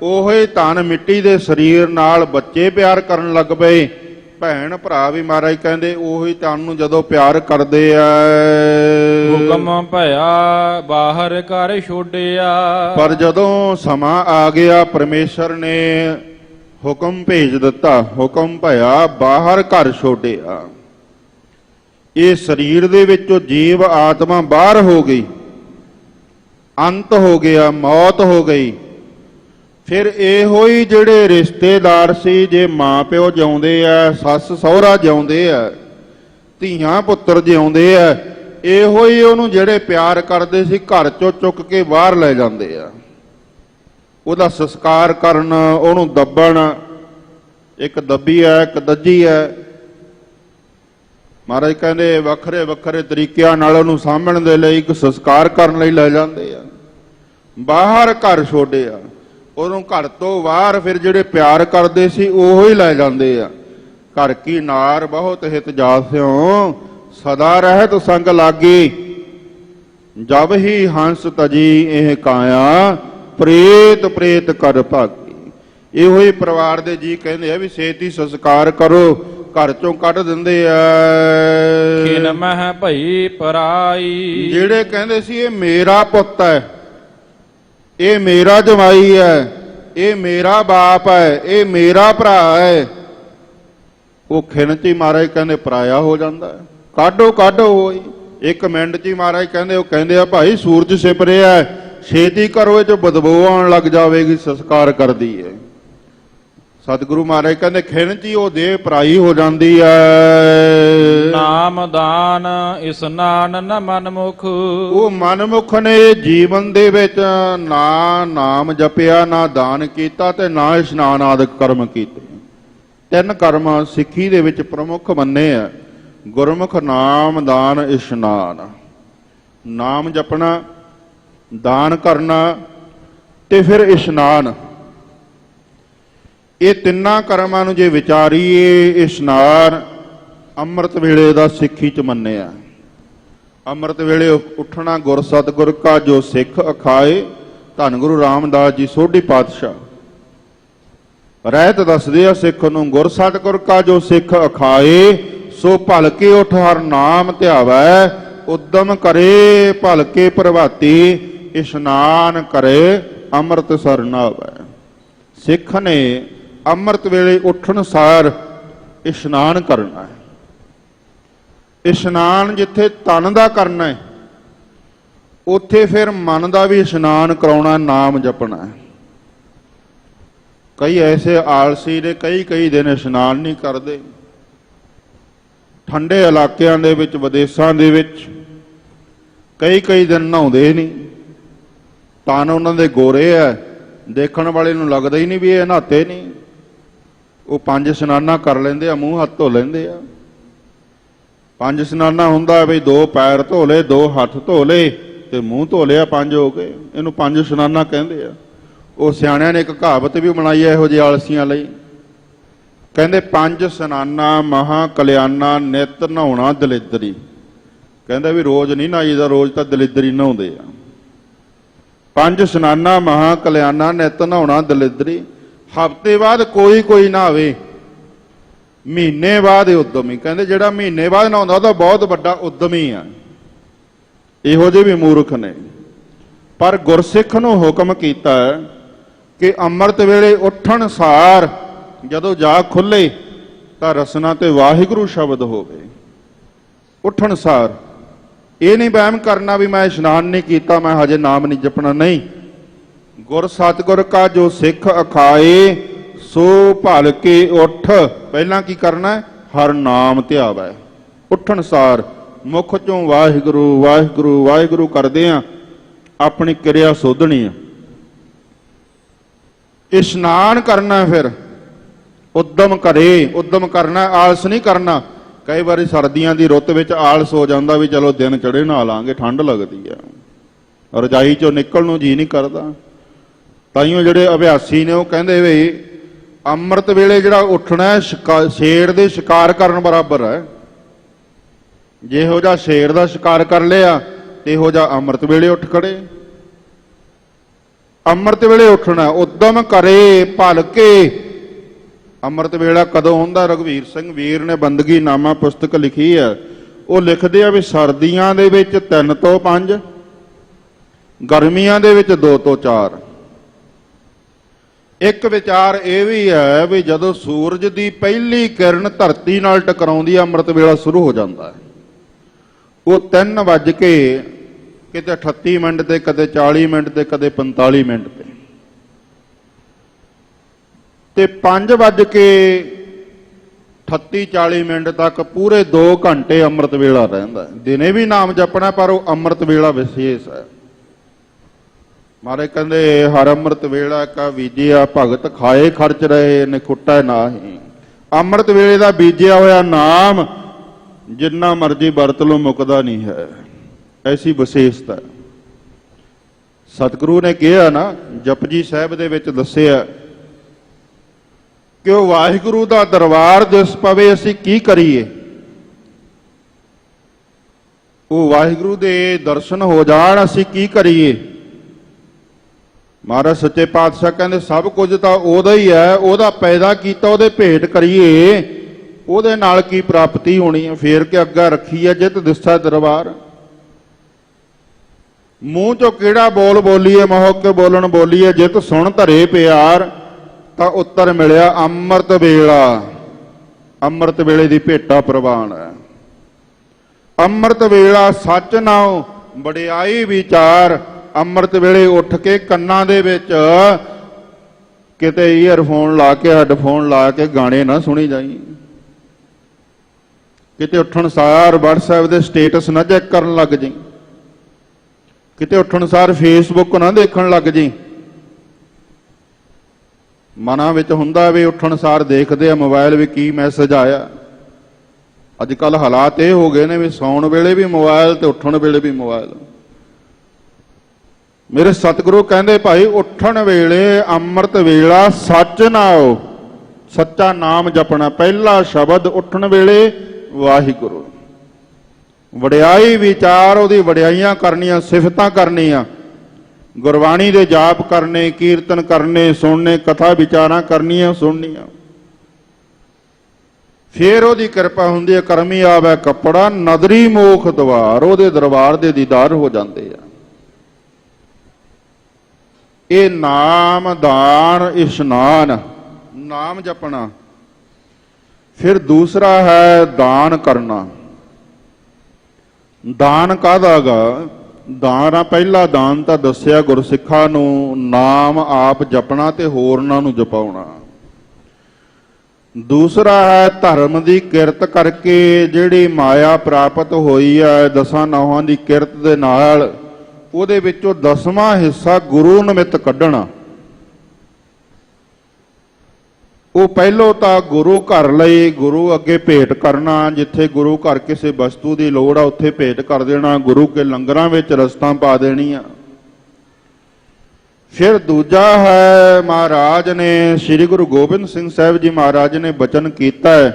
ਉਹੋ ਹੀ ਤਨ ਮਿੱਟੀ ਦੇ ਸਰੀਰ ਨਾਲ ਬੱਚੇ ਪਿਆਰ ਕਰਨ ਲੱਗ ਪਏ। ਭੈਣ ਭਰਾ ਵੀ ਮਹਾਰਾਜ ਕਹਿੰਦੇ ਉਹੀ ਤਨ ਨੂੰ ਜਦੋਂ ਪਿਆਰ ਕਰਦੇ ਆ। ਹੁਕਮ ਭਇਆ ਬਾਹਰ ਘਰ ਛੋੜਿਆ, ਪਰ ਜਦੋਂ ਸਮਾਂ ਆ ਗਿਆ ਪਰਮੇਸ਼ਰ ਨੇ ਹੁਕਮ ਭੇਜ ਦਿੱਤਾ। ਹੁਕਮ ਭਇਆ ਬਾਹਰ ਘਰ ਛੋੜਿਆ। ਇਹ ਸਰੀਰ ਦੇ ਵਿੱਚੋਂ ਜੀਵ ਆਤਮਾ ਬਾਹਰ ਹੋ ਗਈ, ਅੰਤ ਹੋ ਗਿਆ, ਮੌਤ ਹੋ ਗਈ। ਫਿਰ ਇਹੋ ਹੀ ਜਿਹੜੇ ਰਿਸ਼ਤੇਦਾਰ ਸੀ, ਜੇ ਮਾਂ ਪਿਓ ਜਿਉਂਦੇ ਆ, ਸੱਸ ਸਹੁਰਾ ਜਿਉਂਦੇ ਆ, ਧੀਆਂ ਪੁੱਤਰ ਜਿਉਂਦੇ ਆ, ਇਹੋ ਹੀ ਉਹਨੂੰ ਜਿਹੜੇ ਪਿਆਰ ਕਰਦੇ ਸੀ ਘਰ ਚੋਂ ਚੁੱਕ ਕੇ ਬਾਹਰ ਲੈ ਜਾਂਦੇ ਆ। ਉਹਦਾ ਸੰਸਕਾਰ ਕਰਨ, ਉਹਨੂੰ ਦੱਬਣ। ਇੱਕ ਦੱਬੀ ਹੈ ਇੱਕ ਦੱਜੀ ਹੈ। ਮਹਾਰਾਜ ਕਹਿੰਦੇ ਵੱਖਰੇ ਵੱਖਰੇ ਤਰੀਕਿਆਂ ਨਾਲ ਉਹਨੂੰ ਸਾਂਭਣ ਦੇ ਲਈ, ਇੱਕ ਸੰਸਕਾਰ ਕਰਨ ਲਈ ਲੈ ਜਾਂਦੇ ਆ। ਬਾਹਰ ਘਰ ਛੋੜਿਆ, ਉਹਨੂੰ ਘਰ ਤੋਂ ਬਾਹਰ ਫਿਰ ਜਿਹੜੇ ਪਿਆਰ ਕਰਦੇ ਸੀ ਉਹੋ ਹੀ ਲੈ ਜਾਂਦੇ ਆ। ਘਰ ਕੀ ਨਾਰ ਬਹੁਤ ਹਿਤ ਜਾਸਿਓ, ਸਦਾ ਰਹਿਤ ਸੰਗ ਲਾਗੀ। ਜਬ ਹੀ ਹੰਸ ਤਜੀ ਇਹ ਕਾਇਆ, ਪ੍ਰੇਤ ਪ੍ਰੇਤ ਕਰ ਭਾਗੀ। ਇਹੋ ਹੀ ਪਰਿਵਾਰ ਦੇ ਜੀ ਕਹਿੰਦੇ ਆ ਵੀ ਛੇਤੀ ਸੰਸਕਾਰ ਕਰੋ, ਘਰ ਚੋਂ ਕੱਢ ਦਿੰਦੇ ਆ। ਖਿਨ ਮਹਿ ਭਈ ਪਰਾਈ, ਜਿਹੜੇ ਕਹਿੰਦੇ ਸੀ ਇਹ ਮੇਰਾ ਪੁੱਤ ਹੈ, ਇਹ ਮੇਰਾ ਜਵਾਈ ਹੈ, ਇਹ ਮੇਰਾ ਬਾਪ ਹੈ, ਇਹ ਮੇਰਾ ਭਰਾ ਹੈ, ਉਹ ਖਿਣ 'ਚ ਹੀ ਮਹਾਰਾਜ ਕਹਿੰਦੇ ਪਰਾਇਆ ਹੋ ਜਾਂਦਾ ਹੈ। ਕਾਢੋ ਕਾਢੋ ਹੋਈ ਇੱਕ ਮਿੰਟ 'ਚ ਹੀ ਮਹਾਰਾਜ ਕਹਿੰਦੇ, ਉਹ ਕਹਿੰਦੇ ਆ ਭਾਈ ਸੂਰਜ ਛਿਪ ਰਿਹਾ, ਛੇਤੀ ਕਰੋ, ਇਹ 'ਚ ਬਦਬੂ ਆਉਣ ਲੱਗ ਜਾਵੇਗੀ, ਸੰਸਕਾਰ ਕਰਦੀ ਹੈ। ਸਤਿਗੁਰੂ ਮਹਾਰਾਜ ਕਹਿੰਦੇ ਖਿਣ 'ਚ ਹੀ ਉਹ ਦੇਹ ਪਰਾਈ ਹੋ ਜਾਂਦੀ ਹੈ। ਨਾਮ ਦਾਨ ਇਸਨਾਨ ਨ ਮਨਮੁਖ, ਉਹ ਮਨਮੁਖ ਨੇ ਜੀਵਨ ਦੇ ਵਿੱਚ ਨਾ ਨਾਮ ਜਪਿਆ, ਨਾ ਦਾਨ ਕੀਤਾ, ਤੇ ਨਾ ਇਸ਼ਨਾਨ ਆਦਿਕ ਕਰਮ ਕੀਤੇ। ਤਿੰਨ ਕਰਮ ਸਿੱਖੀ ਦੇ ਵਿੱਚ ਪ੍ਰਮੁੱਖ ਮੰਨੇ ਆ। ਗੁਰਮੁਖ ਨਾਮ ਦਾਨ ਇਸ਼ਨਾਨ। ਨਾਮ ਜਪਣਾ, ਦਾਨ ਕਰਨਾ ਤੇ ਫਿਰ ਇਸ਼ਨਾਨ। ਇਹ ਤਿੰਨਾਂ ਕਰਮਾਂ ਨੂੰ ਜੇ ਵਿਚਾਰੀਏ, ਇਸ਼ਨਾਨ ਅੰਮ੍ਰਿਤ ਵੇਲੇ ਦਾ ਸਿੱਖੀ ਚ ਮੰਨਿਆ। ਅੰਮ੍ਰਿਤ ਵੇਲੇ ਉੱਠਣਾ ਗੁਰ ਸਤਿਗੁਰ ਕਾ ਜੋ ਸਿੱਖ ਅਖਾਏ। ਧੰਨ ਗੁਰੂ ਰਾਮਦਾਸ ਜੀ ਸੋਢੀ ਪਾਤਸ਼ਾਹ ਰਹਿਤ ਦੱਸਦੇ ਆ ਸਿੱਖ ਨੂੰ, ਗੁਰ ਸਤਿਗੁਰ ਕਾ ਜੋ ਸਿੱਖ ਅਖਾਏ ਸੋ ਭਲਕੇ ਉਠ ਹਰ ਨਾਮ ਧਿਆਵੈ। ਉਦਮ ਕਰੇ ਭਲਕੇ ਪ੍ਰਭਾਤੀ ਇਸ਼ਨਾਨ ਕਰੇ ਅੰਮ੍ਰਿਤ ਸਰ ਨਾਵੈ। ਸਿੱਖ ਨੇ ਅੰਮ੍ਰਿਤ ਵੇਲੇ ਉੱਠਣ ਸਾਰ ਇਸ਼ਨਾਨ ਕਰਨਾ ਹੈ। ਇਸ਼ਨਾਨ ਜਿੱਥੇ ਤਨ ਦਾ ਕਰਨਾ ਹੈ, ਉੱਥੇ ਫਿਰ ਮਨ ਦਾ ਵੀ ਇਸ਼ਨਾਨ ਕਰਾਉਣਾ, ਨਾਮ ਜਪਣਾ ਹੈ। ਕਈ ਐਸੇ ਆਲਸੀ ਨੇ ਕਈ ਦਿਨ ਇਸ਼ਨਾਨ ਨਹੀਂ ਕਰਦੇ। ਠੰਡੇ ਇਲਾਕਿਆਂ ਦੇ ਵਿੱਚ, ਵਿਦੇਸ਼ਾਂ ਦੇ ਵਿੱਚ ਕਈ ਦਿਨ ਨਹਾਉਂਦੇ ਨਹੀਂ। ਤਨ ਉਹਨਾਂ ਦੇ ਗੋਰੇ ਹੈ, ਦੇਖਣ ਵਾਲੇ ਨੂੰ ਲੱਗਦਾ ਹੀ ਨਹੀਂ ਵੀ ਇਹ ਨਹਾਤੇ ਨਹੀਂ। ਉਹ 5 ਇਸ਼ਨਾਨਾਂ ਕਰ ਲੈਂਦੇ ਆ, ਮੂੰਹ ਹੱਥ ਧੋ ਲੈਂਦੇ ਆ। 5 ਇਸ਼ਨਾਨਾਂ ਹੁੰਦਾ ਵੀ 2 ਪੈਰ ਧੋ ਲਏ, 2 ਹੱਥ ਧੋ ਲਏ ਤੇ ਮੂੰਹ ਧੋ ਲਿਆ, 5 ਹੋ ਗਏ। ਇਹਨੂੰ 5 ਇਸ਼ਨਾਨਾਂ ਕਹਿੰਦੇ ਆ। ਉਹ ਸਿਆਣਿਆਂ ਨੇ ਇੱਕ ਕਹਾਵਤ ਵੀ ਬਣਾਈ ਹੈ ਇਹੋ ਜਿਹੇ ਆਲਸੀਆਂ ਲਈ। ਕਹਿੰਦੇ 5 ਇਸ਼ਨਾਨਾਂ ਮਹਾ ਕਲਿਆਣਾ ਨਿਤ ਨਹਾਉਣਾ ਦਲਿੱਦਰੀ। ਕਹਿੰਦਾ ਵੀ ਰੋਜ਼ ਨਹੀਂ ਨਹਾਈਦਾ, ਰੋਜ਼ ਤਾਂ ਦਲਿੱਦਰੀ ਨਹਾਉਂਦੇ ਆ। 5 ਇਸ਼ਨਾਨਾਂ ਮਹਾ ਕਲਿਆਣਾ ਨਿਤ ਨਹਾਉਣਾ ਦਲਿੱਦਰੀ। ਹਫ਼ਤੇ ਬਾਅਦ ਕੋਈ ਨਹਾਵੇ, ਮਹੀਨੇ ਬਾਅਦ ਉਦਮੀ। ਕਹਿੰਦੇ ਜਿਹੜਾ ਮਹੀਨੇ ਬਾਅਦ ਨਹਾਉਂਦਾ ਉਹ ਤਾਂ ਬਹੁਤ ਵੱਡਾ ਉਦਮੀ ਆ। ਇਹੋ ਜਿਹੇ ਵੀ ਮੂਰਖ ਨੇ। ਪਰ ਗੁਰਸਿੱਖ ਨੂੰ ਹੁਕਮ ਕੀਤਾ ਕਿ ਅੰਮ੍ਰਿਤ ਵੇਲੇ ਉੱਠਣ ਸਾਰ ਜਦੋਂ ਜਾਗ ਖੁੱਲੇ ਤਾਂ ਰਸਨਾ ਤੇ ਵਾਹਿਗੁਰੂ ਸ਼ਬਦ ਹੋਵੇ। ਉੱਠਣ ਸਾਰ ਇਹ ਨਹੀਂ ਵਹਿਮ ਕਰਨਾ ਵੀ ਮੈਂ ਇਸ਼ਨਾਨ ਨਹੀਂ ਕੀਤਾ, ਮੈਂ ਹਜੇ ਨਾਮ ਨਹੀਂ ਜਪਣਾ। ਨਹੀਂ, ਗੁਰ ਸਤਿਗੁਰ ਕਾ ਜੋ ਸਿੱਖ ਅਖਾਏ ਸੋ ਭਲ ਕੇ ਉੱਠ। ਪਹਿਲਾਂ ਕੀ ਕਰਨਾ? ਹਰ ਨਾਮ ਧਿਆਵੈ। ਉੱਠਣ ਸਾਰ ਮੁਖ ਚੋਂ ਵਾਹਿਗੁਰੂ ਵਾਹਿਗੁਰੂ ਵਾਹਿਗੁਰੂ ਕਰਦੇ ਆ, ਆਪਣੀ ਕਿਰਿਆ ਸੋਧਣੀ ਆ। ਇਸ਼ਨਾਨ ਕਰਨਾ, ਫਿਰ ਉਦਮ ਕਰੇ। ਉਦਮ ਕਰਨਾ, ਆਲਸ ਨਹੀਂ ਕਰਨਾ। ਕਈ ਵਾਰੀ ਸਰਦੀਆਂ ਦੀ ਰੁੱਤ ਵਿੱਚ ਆਲਸ ਹੋ ਜਾਂਦਾ ਵੀ ਚਲੋ ਦਿਨ ਚੜੇ ਨਹਾ ਲਾਂਗੇ, ਠੰਡ ਲੱਗਦੀ ਆ, ਰਜਾਈ ਚੋਂ ਨਿਕਲਣ ਨੂੰ ਜੀ ਨਹੀਂ ਕਰਦਾ। ਤਾਈਓ ਜਿਹੜੇ ਅਭਿਆਸੀ ਨੇ ਉਹ ਕਹਿੰਦੇ ਵੀ ਅੰਮ੍ਰਿਤ ਵੇਲੇ ਜਿਹੜਾ ਉੱਠਣਾ ਸ਼ੇਰ ਦੇ ਸ਼ਿਕਾਰ ਕਰਨ ਬਰਾਬਰ ਹੈ। ਜਿਹੋ ਜਿਹਾ ਸ਼ੇਰ ਦਾ ਸ਼ਿਕਾਰ ਕਰ ਲਿਆ ਤੇ ਇਹੋ ਜਿਹਾ ਅੰਮ੍ਰਿਤ ਵੇਲੇ ਉੱਠ ਖੜੇ। ਅੰਮ੍ਰਿਤ ਵੇਲੇ ਉੱਠਣਾ, ਉਦਮ ਕਰੇ ਭਲ ਕੇ। ਅੰਮ੍ਰਿਤ ਵੇਲਾ ਕਦੋਂ ਹੁੰਦਾ? ਰਘਵੀਰ ਸਿੰਘ ਵੀਰ ਨੇ ਬੰਦਗੀ ਨਾਮਾ ਪੁਸਤਕ ਲਿਖੀ ਹੈ। ਉਹ ਲਿਖਦੇ ਆ ਵੀ ਸਰਦੀਆਂ ਦੇ ਵਿੱਚ 3 ਤੋਂ 5, ਗਰਮੀਆਂ ਦੇ ਵਿੱਚ 2 ਤੋਂ 4। ਇੱਕ ਵਿਚਾਰ ਇਹ ਵੀ ਹੈ ਵੀ ਜਦੋਂ ਸੂਰਜ ਦੀ ਪਹਿਲੀ ਕਿਰਨ ਧਰਤੀ ਨਾਲ ਟਕਰਾਉਂਦੀ, ਅੰਮ੍ਰਿਤ ਵੇਲਾ ਸ਼ੁਰੂ ਹੋ ਜਾਂਦਾ ਹੈ। ਉਹ 3 ਵੱਜ ਕੇ ਕਿਤੇ 38 ਮਿੰਟ ਤੇ, ਕਦੇ 40 ਮਿੰਟ ਤੇ, ਕਦੇ 45 ਮਿੰਟ ਤੇ 5 ਵੱਜ ਕੇ 38-40 ਮਿੰਟ ਤੱਕ ਪੂਰੇ 2 ਘੰਟੇ ਅੰਮ੍ਰਿਤ ਵੇਲਾ ਰਹਿੰਦਾ। ਦਿਨੇ ਵੀ ਨਾਮ ਜਪਣਾ, ਪਰ ਉਹ ਅੰਮ੍ਰਿਤ ਵੇਲਾ ਵਿਸ਼ੇਸ਼ ਹੈ। ਮਾਰੇ ਕਹਿੰਦੇ ਹਰ ਅੰਮ੍ਰਿਤ ਵੇਲਾ ਕਾ ਬੀਜਿਆ ਭਗਤ ਖਾਏ ਖਰਚ ਰਹੇ ਨੇ ਖੁੱਟਾ ਨਾਹੀ। ਅੰਮ੍ਰਿਤ ਵੇਲੇ ਦਾ ਬੀਜਿਆ ਹੋਇਆ ਨਾਮ ਜਿੰਨਾ ਮਰਜੀ ਵਰਤ ਲੋ ਮੁੱਕਦਾ ਨਹੀਂ ਹੈ। ਐਸੀ ਵਿਸ਼ੇਸ਼ਤਾ ਸਤਿਗੁਰੂ ਨੇ ਕਿਹਾ ਨਾ, ਜਪਜੀ ਸਾਹਿਬ ਦੇ ਵਿੱਚ ਦੱਸਿਆ ਕਿ ਉਹ ਵਾਹਿਗੁਰੂ ਦਾ ਦਰਬਾਰ ਦਿਸ ਪਵੇ ਅਸੀਂ ਕੀ ਕਰੀਏ। ਉਹ ਵਾਹਿਗੁਰੂ ਦੇ ਦਰਸ਼ਨ ਹੋ ਜਾਣ ਅਸੀਂ ਕੀ ਕਰੀਏ। ਮਹਾਰਾਜ ਸੱਚੇ ਪਾਤਸ਼ਾਹ ਕਹਿੰਦੇ ਸਭ ਕੁਝ ਤਾਂ ਉਹਦਾ ਹੀ ਹੈ, ਉਹਦਾ ਪੈਦਾ ਕੀਤਾ, ਉਹਦੇ ਭੇਟ ਕਰੀਏ, ਉਹਦੇ ਨਾਲ ਕੀ ਪ੍ਰਾਪਤੀ ਹੋਣੀ ਹੈ। ਫੇਰ ਕੇ ਅੱਗਾ ਰੱਖੀ ਹੈ ਜਿਤ ਦਿਸਾ ਦਰਬਾਰ। ਮੂੰਹ ਚੋਂ ਕਿਹੜਾ ਬੋਲ ਬੋਲੀਏ, ਮੋਹ ਕੇ ਬੋਲਣ ਬੋਲੀਏ, ਜਿਤ ਸੁਣ ਧਰੇ ਪਿਆਰ। ਤਾਂ ਉੱਤਰ ਮਿਲਿਆ ਅੰਮ੍ਰਿਤ ਵੇਲਾ। ਅੰਮ੍ਰਿਤ ਵੇਲੇ ਦੀ ਭੇਟਾ ਪ੍ਰਵਾਨ ਹੈ। ਅੰਮ੍ਰਿਤ ਵੇਲਾ ਸੱਚ ਨਾਉ ਵਡਿਆਈ ਵਿਚਾਰ। ਅੰਮ੍ਰਿਤ ਵੇਲੇ ਉੱਠ ਕੇ ਕੰਨਾਂ ਦੇ ਵਿੱਚ ਕਿਤੇ ਈਅਰਫੋਨ ਲਾ ਕੇ, ਹੈੱਡਫੋਨ ਲਾ ਕੇ ਗਾਣੇ ਨਾ ਸੁਣੀ ਜਾਈ। ਕਿਤੇ ਉੱਠਣ ਸਾਰ WhatsApp ਦੇ ਸਟੇਟਸ ਨਾ ਚੈੱਕ ਕਰਨ ਲੱਗ ਜਾਈ। ਕਿਤੇ ਉੱਠਣ ਸਾਰ ਫੇਸਬੁੱਕ ਨਾ ਦੇਖਣ ਲੱਗ ਜਾਈ। ਮਨਾਂ ਵਿੱਚ ਹੁੰਦਾ ਵੀ ਉੱਠਣ ਸਾਰ ਦੇਖਦੇ ਆ ਮੋਬਾਈਲ ਵੀ ਕੀ ਮੈਸੇਜ ਆਇਆ। ਅੱਜ ਕੱਲ੍ਹ ਹਾਲਾਤ ਇਹ ਹੋ ਗਏ ਨੇ ਵੀ ਸੌਣ ਵੇਲੇ ਵੀ ਮੋਬਾਈਲ ਤੇ ਉੱਠਣ ਵੇਲੇ ਵੀ ਮੋਬਾਈਲ। ਮੇਰੇ ਸਤਿਗੁਰੂ ਕਹਿੰਦੇ ਭਾਈ ਉੱਠਣ ਵੇਲੇ ਅੰਮ੍ਰਿਤ ਵੇਲਾ ਸੱਚ ਨਾਉ, ਸੱਚਾ ਨਾਮ ਜਪਣਾ। ਪਹਿਲਾ ਸ਼ਬਦ ਉੱਠਣ ਵੇਲੇ ਵਾਹਿਗੁਰੂ। ਵਡਿਆਈ ਵਿਚਾਰ, ਉਹਦੀ ਵਡਿਆਈਆਂ ਕਰਨੀਆਂ, ਸਿਫਤਾਂ ਕਰਨੀਆਂ, ਗੁਰਬਾਣੀ ਦੇ ਜਾਪ ਕਰਨੇ, ਕੀਰਤਨ ਕਰਨੇ, ਸੁਣਨੇ, ਕਥਾ ਵਿਚਾਰਾਂ ਕਰਨੀਆਂ, ਸੁਣਨੀਆਂ। ਫੇਰ ਉਹਦੀ ਕਿਰਪਾ ਹੁੰਦੀ ਹੈ। ਕਰਮੀ ਆਵੇ ਕੱਪੜਾ ਨਦਰੀ ਮੋਖ ਦਵਾਰ, ਉਹਦੇ ਦਰਬਾਰ ਦੇ ਦੀਦਾਰ ਹੋ ਜਾਂਦੇ ਆ। ਇਹ ਨਾਮ ਦਾਨ ਇਸ਼ਨਾਨ, ਨਾਮ ਜਪਣਾ। ਫਿਰ ਦੂਸਰਾ ਹੈ ਦਾਨ ਕਰਨਾ। ਦਾਨ ਕਾਹਦਾ ਗਾ? ਦਾਨ ਆ ਪਹਿਲਾ ਦਾਨ ਤਾਂ ਦੱਸਿਆ ਗੁਰਸਿੱਖਾਂ ਨੂੰ, ਨਾਮ ਆਪ ਜਪਣਾ ਤੇ ਹੋਰਨਾਂ ਨੂੰ ਜਪਾਉਣਾ। ਦੂਸਰਾ ਹੈ ਧਰਮ ਦੀ ਕਿਰਤ ਕਰਕੇ ਜਿਹੜੀ ਮਾਇਆ ਪ੍ਰਾਪਤ ਹੋਈ ਹੈ ਦਸਾਂ ਨੌਹਾਂ ਦੀ ਕਿਰਤ ਦੇ ਨਾਲ, ਉਹਦੇ ਵਿੱਚੋਂ 10ਵਾਂ ਹਿੱਸਾ ਗੁਰੂ ਨਿਮਿਤ ਕੱਢਣਾ। ਉਹ ਪਹਿਲੋਂ ਤਾਂ ਗੁਰੂ ਘਰ ਲਈ ਗੁਰੂ ਅੱਗੇ ਭੇਟ ਕਰਨਾ। ਜਿੱਥੇ ਗੁਰੂ ਘਰ ਕਿਸੇ ਵਸਤੂ ਦੀ ਲੋੜ ਆ ਉੱਥੇ ਭੇਟ ਕਰ ਦੇਣਾ, ਗੁਰੂ ਕੇ ਲੰਗਰਾਂ ਵਿੱਚ ਰਸਤਾਂ ਪਾ ਦੇਣੀਆਂ। ਫਿਰ ਦੂਜਾ ਹੈ ਮਹਾਰਾਜ ਨੇ, ਸ੍ਰੀ ਗੁਰੂ ਗੋਬਿੰਦ ਸਿੰਘ ਸਾਹਿਬ ਜੀ ਮਹਾਰਾਜ ਨੇ ਬਚਨ ਕੀਤਾ ਹੈ।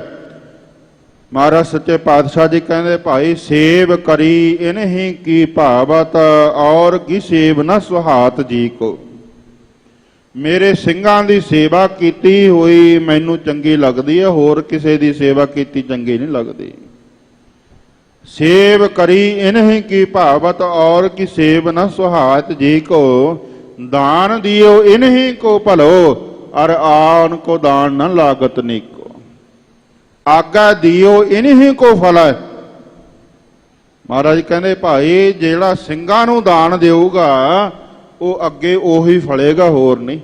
ਮਹਾਰਾਜ ਸੱਚੇ ਪਾਤਸ਼ਾਹ ਜੀ ਕਹਿੰਦੇ ਭਾਈ ਸੇਵ ਕਰੀ ਇਨਹੀਂ ਕੀ ਭਾਵਤ ਔਰ ਕੀ ਸੇਵ ਨਾ ਸੁਹਾਤ ਜੀ ਕੋ। ਮੇਰੇ ਸਿੰਘਾਂ ਦੀ ਸੇਵਾ ਕੀਤੀ ਹੋਈ ਮੈਨੂੰ ਚੰਗੀ ਲੱਗਦੀ ਹੈ, ਹੋਰ ਕਿਸੇ ਦੀ ਸੇਵਾ ਕੀਤੀ ਚੰਗੀ ਨਹੀਂ ਲੱਗਦੀ। ਸੇਵ ਕਰੀ ਇਨਹੀਂ ਕੀ ਭਾਵਤ ਔਰ ਕੀ ਸੇਵ ਨਾ ਸੁਹਾਤ ਜੀ ਕੋ। दान दियो इन्हीं को भलो और आन को दान न लागत नीको। आगा दियो इन्हीं को फल है। महाराज कहते भाई जेड़ा ਸਿੰਘਾਂ ਨੂੰ दान देऊगा वो अगे ओही फलेगा, होर नहीं।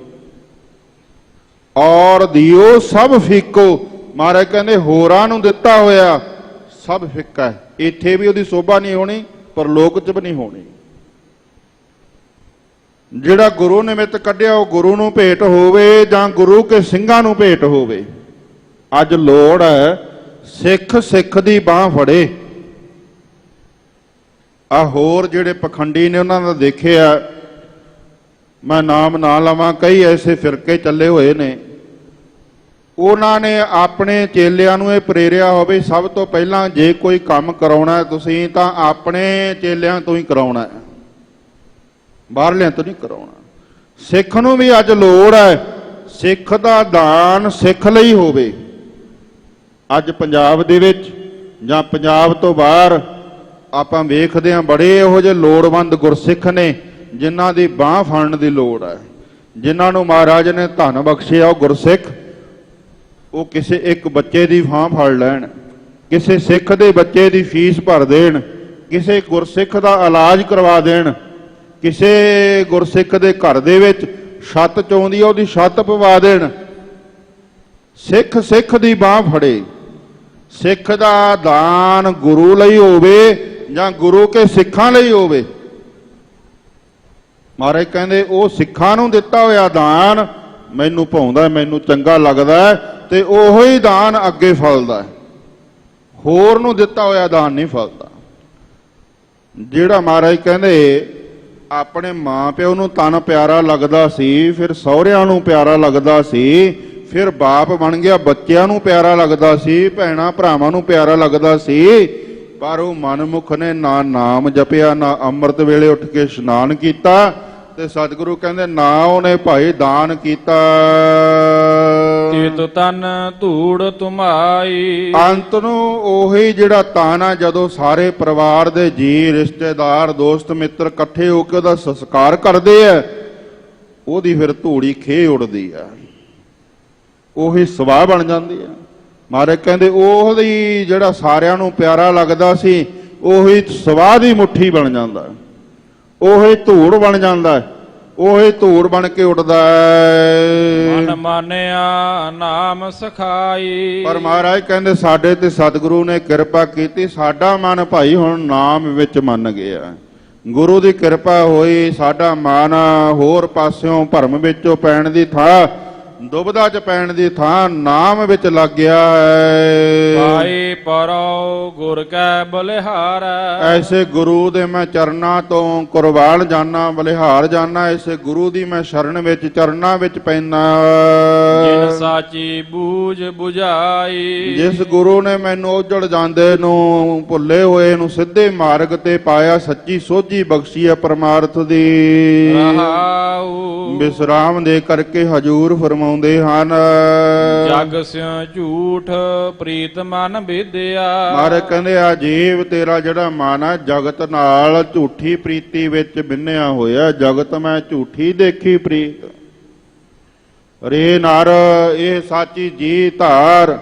और दियो सब फीको। महाराज कहते होरां ਨੂੰ ਦਿੱਤਾ ਹੋਇਆ सब ਫਿੱਕਾ है। ਇੱਥੇ ਵੀ ਉਹਦੀ ਸੋਭਾ ਨਹੀਂ ਹੋਣੀ, ਪਰਲੋਕ 'ਚ ਵੀ ਨਹੀਂ ਹੋਣੀ। ਜਿਹੜਾ ਗੁਰੂ ਨਿਮਿਤ ਕੱਢਿਆ ਉਹ ਗੁਰੂ ਨੂੰ ਭੇਟ ਹੋਵੇ ਜਾਂ ਗੁਰੂ ਕੇ ਸਿੰਘਾਂ ਨੂੰ ਭੇਟ ਹੋਵੇ। ਅੱਜ ਲੋੜ ਹੈ ਸਿੱਖ ਸਿੱਖ ਦੀ ਬਾਹ ਫੜੇ। ਆ ਹੋਰ ਜਿਹੜੇ ਪਖੰਡੀ ਨੇ ਉਹਨਾਂ ਦਾ ਦੇਖਿਆ, ਮੈਂ ਨਾਮ ਨਾ ਲਵਾਂ, ਕਈ ਐਸੇ ਫਿਰਕੇ ਚੱਲੇ ਹੋਏ ਨੇ। ਉਹਨਾਂ ਨੇ ਆਪਣੇ ਚੇਲਿਆਂ ਨੂੰ ਇਹ ਪ੍ਰੇਰਿਆ ਹੋਵੇ ਸਭ ਤੋਂ ਪਹਿਲਾਂ ਜੇ ਕੋਈ ਕੰਮ ਕਰਾਉਣਾ ਤੁਸੀਂ ਤਾਂ ਆਪਣੇ ਚੇਲਿਆਂ ਤੋਂ ਹੀ ਕਰਾਉਣਾ ਹੈ, ਬਾਹਰਲਿਆਂ ਤੋਂ ਨਹੀਂ ਕਰਾਉਣਾ। ਸਿੱਖ ਨੂੰ ਵੀ ਅੱਜ ਲੋੜ ਹੈ ਸਿੱਖ ਦਾ ਦਾਨ ਸਿੱਖ ਲਈ ਹੋਵੇ। ਅੱਜ ਪੰਜਾਬ ਦੇ ਵਿੱਚ ਜਾਂ ਪੰਜਾਬ ਤੋਂ ਬਾਹਰ ਆਪਾਂ ਵੇਖਦੇ ਹਾਂ ਬੜੇ ਇਹੋ ਜਿਹੇ ਲੋੜਵੰਦ ਗੁਰਸਿੱਖ ਨੇ ਜਿਨ੍ਹਾਂ ਦੀ ਬਾਂਹ ਫੜਨ ਦੀ ਲੋੜ ਹੈ, ਜਿਨ੍ਹਾਂ ਨੂੰ ਮਹਾਰਾਜ ਨੇ ਧਨ ਬਖਸ਼ਿਆ। ਉਹ ਗੁਰਸਿੱਖ ਉਹ ਕਿਸੇ ਇੱਕ ਬੱਚੇ ਦੀ ਬਾਂਹ ਫੜ ਲੈਣ, ਕਿਸੇ ਸਿੱਖ ਦੇ ਬੱਚੇ ਦੀ ਫੀਸ ਭਰ ਦੇਣ, ਕਿਸੇ ਗੁਰਸਿੱਖ ਦਾ ਇਲਾਜ ਕਰਵਾ ਦੇਣ, ਕਿਸੇ ਗੁਰਸਿੱਖ ਦੇ ਘਰ ਦੇ ਵਿੱਚ ਛੱਤ ਚੋਂਦੀ ਆ ਉਹਦੀ ਛੱਤ ਪਵਾ ਦੇਣ। ਸਿੱਖ ਸਿੱਖ ਦੀ ਬਾਂਹ ਫੜੇ। ਸਿੱਖ ਦਾ ਦਾਨ ਗੁਰੂ ਲਈ ਹੋਵੇ ਜਾਂ ਗੁਰੂ ਕੇ ਸਿੱਖਾਂ ਲਈ ਹੋਵੇ। ਮਹਾਰਾਜ ਕਹਿੰਦੇ ਉਹ ਸਿੱਖਾਂ ਨੂੰ ਦਿੱਤਾ ਹੋਇਆ ਦਾਨ ਮੈਨੂੰ ਭਾਉਂਦਾ, ਮੈਨੂੰ ਚੰਗਾ ਲੱਗਦਾ ਤੇ ਉਹੋ ਹੀ ਦਾਨ ਅੱਗੇ ਫਲਦਾ, ਹੋਰ ਨੂੰ ਦਿੱਤਾ ਹੋਇਆ ਦਾਨ ਨਹੀਂ ਫਲਦਾ। ਜਿਹੜਾ ਮਹਾਰਾਜ ਕਹਿੰਦੇ ਆਪਣੇ ਮਾਂ ਪਿਓ ਨੂੰ ਤਨ ਪਿਆਰਾ ਲੱਗਦਾ ਸੀ, ਫਿਰ ਸਹੁਰਿਆਂ ਨੂੰ ਪਿਆਰਾ ਲੱਗਦਾ ਸੀ, ਫਿਰ ਬਾਪ ਬਣ ਗਿਆ ਬੱਚਿਆਂ ਨੂੰ ਪਿਆਰਾ ਲੱਗਦਾ ਸੀ, ਭੈਣਾਂ ਭਰਾਵਾਂ ਨੂੰ ਪਿਆਰਾ ਲੱਗਦਾ ਸੀ, ਪਰ ਉਹ ਮਨਮੁਖ ਨੇ ਨਾ ਨਾਮ ਜਪਿਆ, ਨਾ ਅੰਮ੍ਰਿਤ ਵੇਲੇ ਉੱਠ ਕੇ ਇਸ਼ਨਾਨ ਕੀਤਾ ਤੇ ਸਤਿਗੁਰੂ ਕਹਿੰਦੇ ਨਾ ਉਹਨੇ ਭਾਈ ਦਾਨ ਕੀਤਾ। ਚਿਤ ਤਨ ਧੂੜ ਤੁਮਾਈ। ਅੰਤ ਨੂੰ ਉਹੀ ਜਿਹੜਾ ਤਨ ਆ ਜਦੋਂ ਸਾਰੇ ਪਰਿਵਾਰ ਦੇ ਜੀ ਰਿਸ਼ਤੇਦਾਰ ਦੋਸਤ ਮਿੱਤਰ ਇਕੱਠੇ ਹੋ ਕੇ ਉਹਦਾ ਸੰਸਕਾਰ ਕਰਦੇ ਆ, ਉਹਦੀ ਫਿਰ ਧੂੜੀ ਖੇ ਉੜਦੀ ਆ, ਉਹੀ ਸਵਾਹ ਬਣ ਜਾਂਦੀ ਆ। ਮਹਾਰਾਜ ਕਹਿੰਦੇ ਉਹਦੀ ਜਿਹੜਾ ਸਾਰਿਆਂ ਨੂੰ ਪਿਆਰਾ ਲੱਗਦਾ ਸੀ ਉਹੀ ਸਵਾਹ ਦੀ ਮੁੱਠੀ ਬਣ ਜਾਂਦਾ, ਉਹੀ ਧੂੜ ਬਣ ਜਾਂਦਾ, ਉਹੀ ਧੂੜ ਬਣ ਕੇ ਉੱਡਦਾ। ਮਨ ਮਾਨਿਆ ਨਾਮ ਸਖਾਈ। ਪਰ ਮਹਾਰਾਜ ਕਹਿੰਦੇ ਸਾਡੇ ਤੇ ਸਤਿਗੁਰੂ ਨੇ ਕਿਰਪਾ ਕੀਤੀ, ਸਾਡਾ ਮਨ ਭਾਈ ਹੁਣ ਨਾਮ ਵਿੱਚ ਮੰਨ ਗਿਆ। ਗੁਰੂ ਦੀ ਕਿਰਪਾ ਹੋਈ, ਸਾਡਾ ਮਨ ਹੋਰ ਪਾਸਿਓਂ ਭਰਮ ਵਿੱਚੋਂ ਪੈਣ ਦੀ ਥਾਂ ਦੁਬਦਾ ਚ ਪੈਣ ਦੀ ਥਾਂ ਨਾਮ ਵਿੱਚ ਲੱਗ ਗਿਆ ਹੈ। ਪਾਈ ਪਰੋ ਗੁਰ ਕੈ ਬਲਿਹਾਰੈ। ਐਸੇ ਗੁਰੂ ਦੇ ਮੈਂ ਚਰਨਾਂ ਤੋਂ ਕੁਰਬਾਨ ਜਾਨਾ, ਬਲਿਹਾਰ ਜਾਨਾ। ਐਸੇ ਗੁਰੂ ਦੀ ਮੈਂ ਸ਼ਰਨ ਵਿੱਚ ਚਰਨਾਂ ਵਿੱਚ ਪੈਨਾ। ਜਿਨ ਸਾਚੀ ਬੂਝ 부ਝਾਈ। ਜਿਸ ਗੁਰੂ ਨੇ ਮੈਨੂੰ ਉਜੜ ਜਾਂਦੇ ਨੂੰ, ਭੁੱਲੇ ਹੋਏ ਨੂੰ ਸਿੱਧੇ ਮਾਰਗ ਤੇ ਪਾਇਆ, ਸੱਚੀ ਸੋਝੀ ਬਖਸ਼ੀ ਹੈ ਪਰਮਾਰਥ ਦੀ। ਰਹਾਉ ਵਿਸਰਾਮ ਦੇ ਕਰਕੇ ਹਜੂਰ ਫਰਮਾਉਂਦੇ ਹਨ, ਜਗ ਸਿਉ ਝੂਠ ਪ੍ਰੀਤ ਮਨ ਵਿਦਿਆ। ਮਹਾਰਾਜ ਕਹਿੰਦੇ ਆ ਜੀਵ ਤੇਰਾ ਜਿਹੜਾ ਮਨ ਹੈ ਜਗਤ ਨਾਲ ਝੂਠੀ ਪ੍ਰੀਤੀ ਵਿੱਚ ਬਿੰਨਿਆ ਹੋਇਆ। ਜਗਤ ਮੈਂ ਝੂਠੀ ਦੇਖੀ ਪ੍ਰੀਤ, ਰੇ ਨਰ ਇਹ ਸਾਚੀ ਜੀ ਧਾਰ।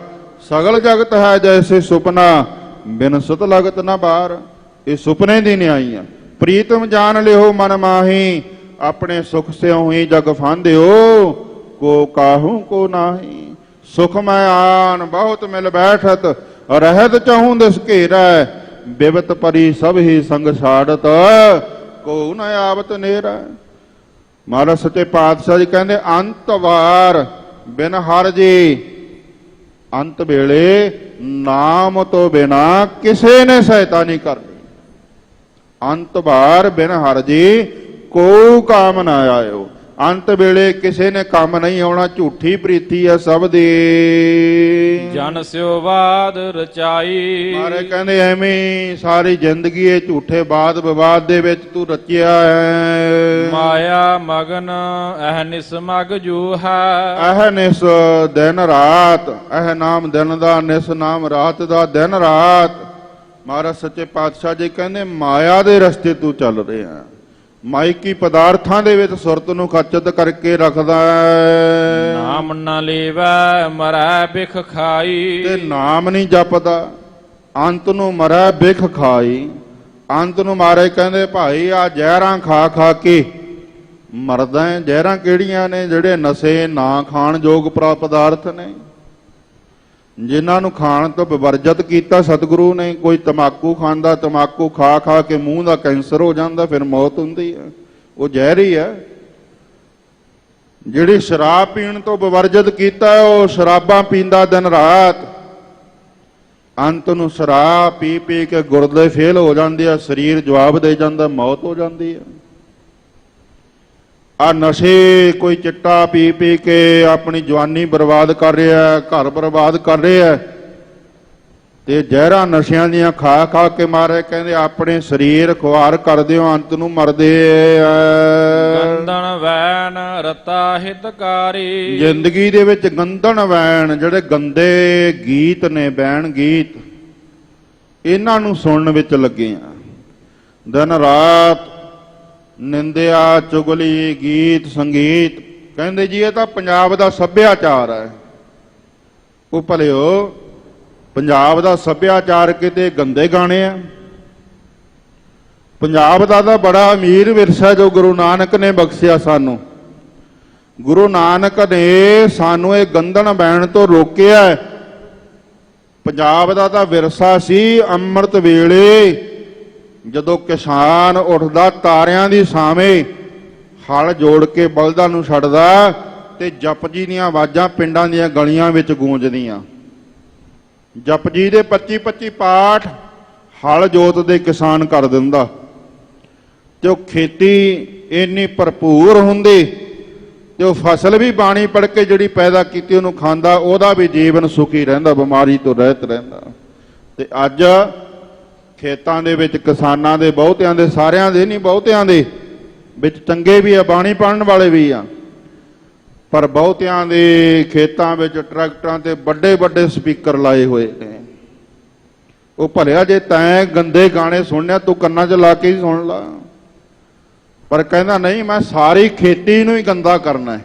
ਸਗਲ ਜਗਤ ਹੈ ਜੈਸੇ ਸੁਪਨਾ, ਬਿਨ ਸੁਤ ਲਗਤ ਨਾ ਬਾਰ। ਇਹ ਸੁਪਨੇ ਦੀ ਨਿਆਈ ਆ। ਪ੍ਰੀਤਮ ਜਾਣ ਲਿਓ ਮਨ ਮਾਹੀ, ਆਪਣੇ ਸੁਖ ਸਿਉ ਹੀ ਜਗ ਫਾਂਦਿਓ। ਕੋ ਕਾਹੂ ਕੋ ਨਾਹੀ, ਸੁਖ ਮੈਂ ਆਨ ਬਹੁਤ ਮਿਲ ਬੈਠਤ, ਰਹਿਤ ਚਾਹੂੰ ਦਿਸ ਘੇਰੈ। ਬਿਵਤ ਪਰੀ ਸਭ ਹੀ ਸੰਗ ਛਾੜਤ, ਕੋ ਨ ਆਵਤ ਨੇਰਾ। ਮਹਾਰਾਜ ਸੱਚੇ ਪਾਤਸ਼ਾਹ ਜੀ ਕਹਿੰਦੇ ਅੰਤ ਵਾਰ ਬਿਨ ਹਰ ਜੀ, ਅੰਤ ਵੇਲੇ ਨਾਮ ਤੋਂ ਬਿਨਾ ਕਿਸੇ ਨੇ ਸਹਾਇਤਾ ਨਹੀਂ ਕਰਨੀ। ਅੰਤ ਵਾਰ ਬਿਨ ਹਰ ਜੀ ਕੋ ਕਾਮ ਨਾ ਆਇਓ। ਅੰਤ ਵੇਲੇ ਕਿਸੇ ਨੇ ਕੰਮ ਨਹੀਂ ਆਉਣਾ। ਝੂਠੀ ਪ੍ਰੀਤੀ ਹੈ ਸਭ ਦੀ। ਜਨ ਸਿਉ ਬਾਦ ਰਚਾਈ। ਮਾਰੇ ਕਹਿੰਦੇ ਐਵੇਂ ਸਾਰੀ ਜ਼ਿੰਦਗੀ ਇਹ ਝੂਠੇ ਬਾਦ ਵਿਵਾਦ ਦੇ ਵਿੱਚ ਤੂੰ ਰਚਿਆ ਹੈ। ਮਾਇਆ ਮਗਨ ਅਹਨਿਸ ਮਗ ਜੂ ਹੈ। ਅਹਨਿਸ ਦਿਨ ਰਾਤ, ਇਹ ਨਾਮ ਦਿਨ ਦਾ, ਨਿਸ ਨਾਮ ਰਾਤ ਦਾ। ਦਿਨ ਰਾਤ ਮਹਾਰਾਜ ਸੱਚੇ ਪਾਤਸ਼ਾਹ ਜੀ ਕਹਿੰਦੇ ਮਾਇਆ ਦੇ ਰਸਤੇ ਤੂੰ ਚੱਲ ਰਿਹਾ। ਮਾਇਕੀ ਪਦਾਰਥਾਂ ਦੇ ਵਿੱਚ ਸੁਰਤ ਨੂੰ ਖਚਤ ਕਰਕੇ ਰੱਖਦਾ ਹੈ। ਨਾਮ ਨਾ ਲੇਵੈ ਮਰੈ ਬਿਖ ਖਾਈ। ਤੇ ਨਾਮ ਨਹੀਂ ਜਪਦਾ, ਅੰਤ ਨੂੰ ਮਰੈ ਬਿਖ ਖਾਈ। ਅੰਤ ਨੂੰ ਮਾਰੇ ਕਹਿੰਦੇ ਭਾਈ ਆ ਜ਼ਹਿਰਾਂ ਖਾ ਖਾ ਕੇ ਮਰਦਾ ਹੈ। ਜ਼ਹਿਰਾਂ ਕਿਹੜੀਆਂ ਨੇ? ਜਿਹੜੇ ਨਸ਼ੇ ਨਾ ਖਾਣ ਯੋਗ ਪਦਾਰਥ ਨੇ, ਜਿਨ੍ਹਾਂ ਨੂੰ ਖਾਣ ਤੋਂ ਵਿਵਰਜਿਤ ਕੀਤਾ ਸਤਿਗੁਰੂ ਨੇ। ਕੋਈ ਤਮਾਕੂ ਖਾਂਦਾ, ਤਮਾਕੂ ਖਾ ਖਾ ਕੇ ਮੂੰਹ ਦਾ ਕੈਂਸਰ ਹੋ ਜਾਂਦਾ, ਫਿਰ ਮੌਤ ਹੁੰਦੀ ਹੈ। ਉਹ ਜ਼ਹਿਰ ਹੀ ਹੈ। ਜਿਹੜੀ ਸ਼ਰਾਬ ਪੀਣ ਤੋਂ ਵਿਵਰਜਿਤ ਕੀਤਾ, ਉਹ ਸ਼ਰਾਬਾਂ ਪੀਂਦਾ ਦਿਨ ਰਾਤ। ਅੰਤ ਨੂੰ ਸ਼ਰਾਬ ਪੀ ਪੀ ਕੇ ਗੁਰਦੇ ਫੇਲ ਹੋ ਜਾਂਦੇ ਆ, ਸਰੀਰ ਜਵਾਬ ਦੇ ਜਾਂਦਾ, ਮੌਤ ਹੋ ਜਾਂਦੀ ਹੈ। ਆ ਨਸ਼ੇ ਕੋਈ ਚਿੱਟਾ ਪੀ ਪੀ ਕੇ ਆਪਣੀ ਜਵਾਨੀ ਬਰਬਾਦ ਕਰ ਰਿਹਾ, ਘਰ ਬਰਬਾਦ ਕਰ ਰਿਹਾ। ਤੇ ਜ਼ਹਿਰਾਂ ਨਸ਼ਿਆਂ ਦੀਆਂ ਖਾ ਖਾ ਕੇ ਮਾਰੇ ਕਹਿੰਦੇ ਆਪਣੇ ਸਰੀਰ ਖੁਆਰ ਕਰਦੇ ਹੋ, ਅੰਤ ਨੂੰ ਮਰਦੇ ਆ। ਗੰਦਨ ਵੈਨ ਰਤਾ ਹਿਤਕਾਰੀ। ਜ਼ਿੰਦਗੀ ਦੇ ਵਿੱਚ ਗੰਦਨ ਵੈਣ, ਜਿਹੜੇ ਗੰਦੇ ਗੀਤ ਨੇ, ਬੈਣ ਗੀਤ, ਇਹਨਾਂ ਨੂੰ ਸੁਣਨ ਵਿੱਚ ਲੱਗੇ ਆ। ਦਿਨ ਰਾਤ ਨਿੰਦਿਆ, ਚੁਗਲੀ, ਗੀਤ ਸੰਗੀਤ। ਕਹਿੰਦੇ ਜੀ ਇਹ ਤਾਂ ਪੰਜਾਬ ਦਾ ਸੱਭਿਆਚਾਰ ਹੈ। ਉਹ ਭਲਿਓ ਪੰਜਾਬ ਦਾ ਸੱਭਿਆਚਾਰ ਕਿਤੇ ਗੰਦੇ ਗਾਣੇ ਆ? ਪੰਜਾਬ ਦਾ ਤਾਂ ਬੜਾ ਅਮੀਰ ਵਿਰਸਾ ਜੋ ਗੁਰੂ ਨਾਨਕ ਨੇ ਬਖਸ਼ਿਆ ਸਾਨੂੰ। ਗੁਰੂ ਨਾਨਕ ਨੇ ਸਾਨੂੰ ਇਹ ਗੰਦਣ ਬੈਣ ਤੋਂ ਰੋਕਿਆ। ਪੰਜਾਬ ਦਾ ਤਾਂ ਵਿਰਸਾ ਸੀ ਅੰਮ੍ਰਿਤ ਵੇਲੇ ਜਦੋਂ ਕਿਸਾਨ ਉੱਠਦਾ ਤਾਰਿਆਂ ਦੀ ਛਾਵੇਂ, ਹਲ ਜੋੜ ਕੇ ਬਲਦਾਂ ਨੂੰ ਛੱਡਦਾ ਤੇ ਜਪਜੀ ਦੀਆਂ ਆਵਾਜ਼ਾਂ ਪਿੰਡਾਂ ਦੀਆਂ ਗਲੀਆਂ ਵਿੱਚ ਗੂੰਜਦੀਆਂ। ਜਪਜੀ ਦੇ 25-25 ਪਾਠ ਹਲ ਜੋਤ ਦੇ ਕਿਸਾਨ ਕਰ ਦਿੰਦਾ ਤੇ ਉਹ ਖੇਤੀ ਇੰਨੀ ਭਰਪੂਰ ਹੁੰਦੀ ਤੇ ਉਹ ਫਸਲ ਵੀ ਬਾਣੀ ਪੜ ਕੇ ਜਿਹੜੀ ਪੈਦਾ ਕੀਤੀ ਉਹਨੂੰ ਖਾਂਦਾ, ਉਹਦਾ ਵੀ ਜੀਵਨ ਸੁਖੀ ਰਹਿੰਦਾ, ਬਿਮਾਰੀ ਤੋਂ ਰਹਿਤ ਰਹਿੰਦਾ। ਤੇ ਅੱਜ ਖੇਤਾਂ ਦੇ ਵਿੱਚ ਕਿਸਾਨਾਂ ਦੇ, ਬਹੁਤਿਆਂ ਦੇ, ਸਾਰਿਆਂ ਦੇ ਨਹੀਂ, ਬਹੁਤਿਆਂ ਦੇ ਵਿੱਚ ਚੰਗੇ ਵੀ ਆ, ਬਾਣੀ ਪੜ੍ਹਨ ਵਾਲੇ ਵੀ ਆ, ਪਰ ਬਹੁਤਿਆਂ ਦੇ ਖੇਤਾਂ ਵਿੱਚ ਟਰੈਕਟਰਾਂ ਤੇ ਵੱਡੇ ਵੱਡੇ ਸਪੀਕਰ ਲਾਏ ਹੋਏ ਨੇ। ਉਹ ਭਲਿਆ ਜੇ ਤੈਂ ਗੰਦੇ ਗਾਣੇ ਸੁਣਨੇ ਤੂੰ ਕੰਨਾਂ 'ਚ ਲਾ ਕੇ ਹੀ ਸੁਣ ਲਾ। ਪਰ ਕਹਿੰਦਾ ਨਹੀਂ, ਮੈਂ ਸਾਰੀ ਖੇਤੀ ਨੂੰ ਹੀ ਗੰਦਾ ਕਰਨਾ ਹੈ।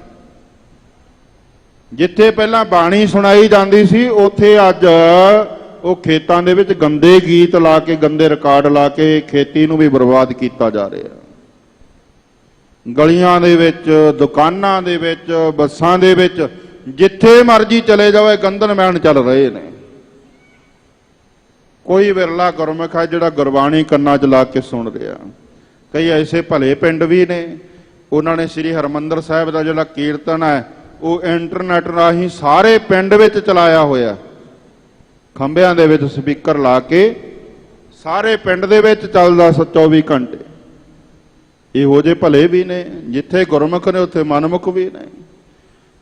ਜਿੱਥੇ ਪਹਿਲਾਂ ਬਾਣੀ ਸੁਣਾਈ ਜਾਂਦੀ ਸੀ, ਉੱਥੇ ਅੱਜ ਉਹ ਖੇਤਾਂ ਦੇ ਵਿੱਚ ਗੰਦੇ ਗੀਤ ਲਾ ਕੇ, ਗੰਦੇ ਰਿਕਾਰਡ ਲਾ ਕੇ ਖੇਤੀ ਨੂੰ ਵੀ ਬਰਬਾਦ ਕੀਤਾ ਜਾ ਰਿਹਾ। ਗਲੀਆਂ ਦੇ ਵਿੱਚ, ਦੁਕਾਨਾਂ ਦੇ ਵਿੱਚ, ਬੱਸਾਂ ਦੇ ਵਿੱਚ, ਜਿੱਥੇ ਮਰਜ਼ੀ ਚਲੇ ਜਾਓ ਗੰਦਨ ਮੈਣ ਚੱਲ ਰਹੇ ਨੇ। ਕੋਈ ਵਿਰਲਾ ਗੁਰਮੁਖ ਹੈ ਜਿਹੜਾ ਗੁਰਬਾਣੀ ਕੰਨਾਂ 'ਚ ਲਾ ਕੇ ਸੁਣ ਰਿਹਾ। ਕਈ ਐਸੇ ਭਲੇ ਪਿੰਡ ਵੀ ਨੇ, ਉਹਨਾਂ ਨੇ ਸ੍ਰੀ ਹਰਿਮੰਦਰ ਸਾਹਿਬ ਦਾ ਜਿਹੜਾ ਕੀਰਤਨ ਹੈ ਉਹ ਇੰਟਰਨੈਟ ਰਾਹੀਂ ਸਾਰੇ ਪਿੰਡ ਵਿੱਚ ਚਲਾਇਆ ਹੋਇਆ, ਖੰਭਿਆਂ ਦੇ ਵਿੱਚ ਸਪੀਕਰ ਲਾ ਕੇ ਸਾਰੇ ਪਿੰਡ ਦੇ ਵਿੱਚ ਚੱਲਦਾ 24 ਘੰਟੇ। ਇਹੋ ਜਿਹੇ ਭਲੇ ਵੀ ਨੇ, ਜਿੱਥੇ ਗੁਰਮੁਖ ਨੇ ਉੱਥੇ ਮਨਮੁਖ ਵੀ ਨੇ।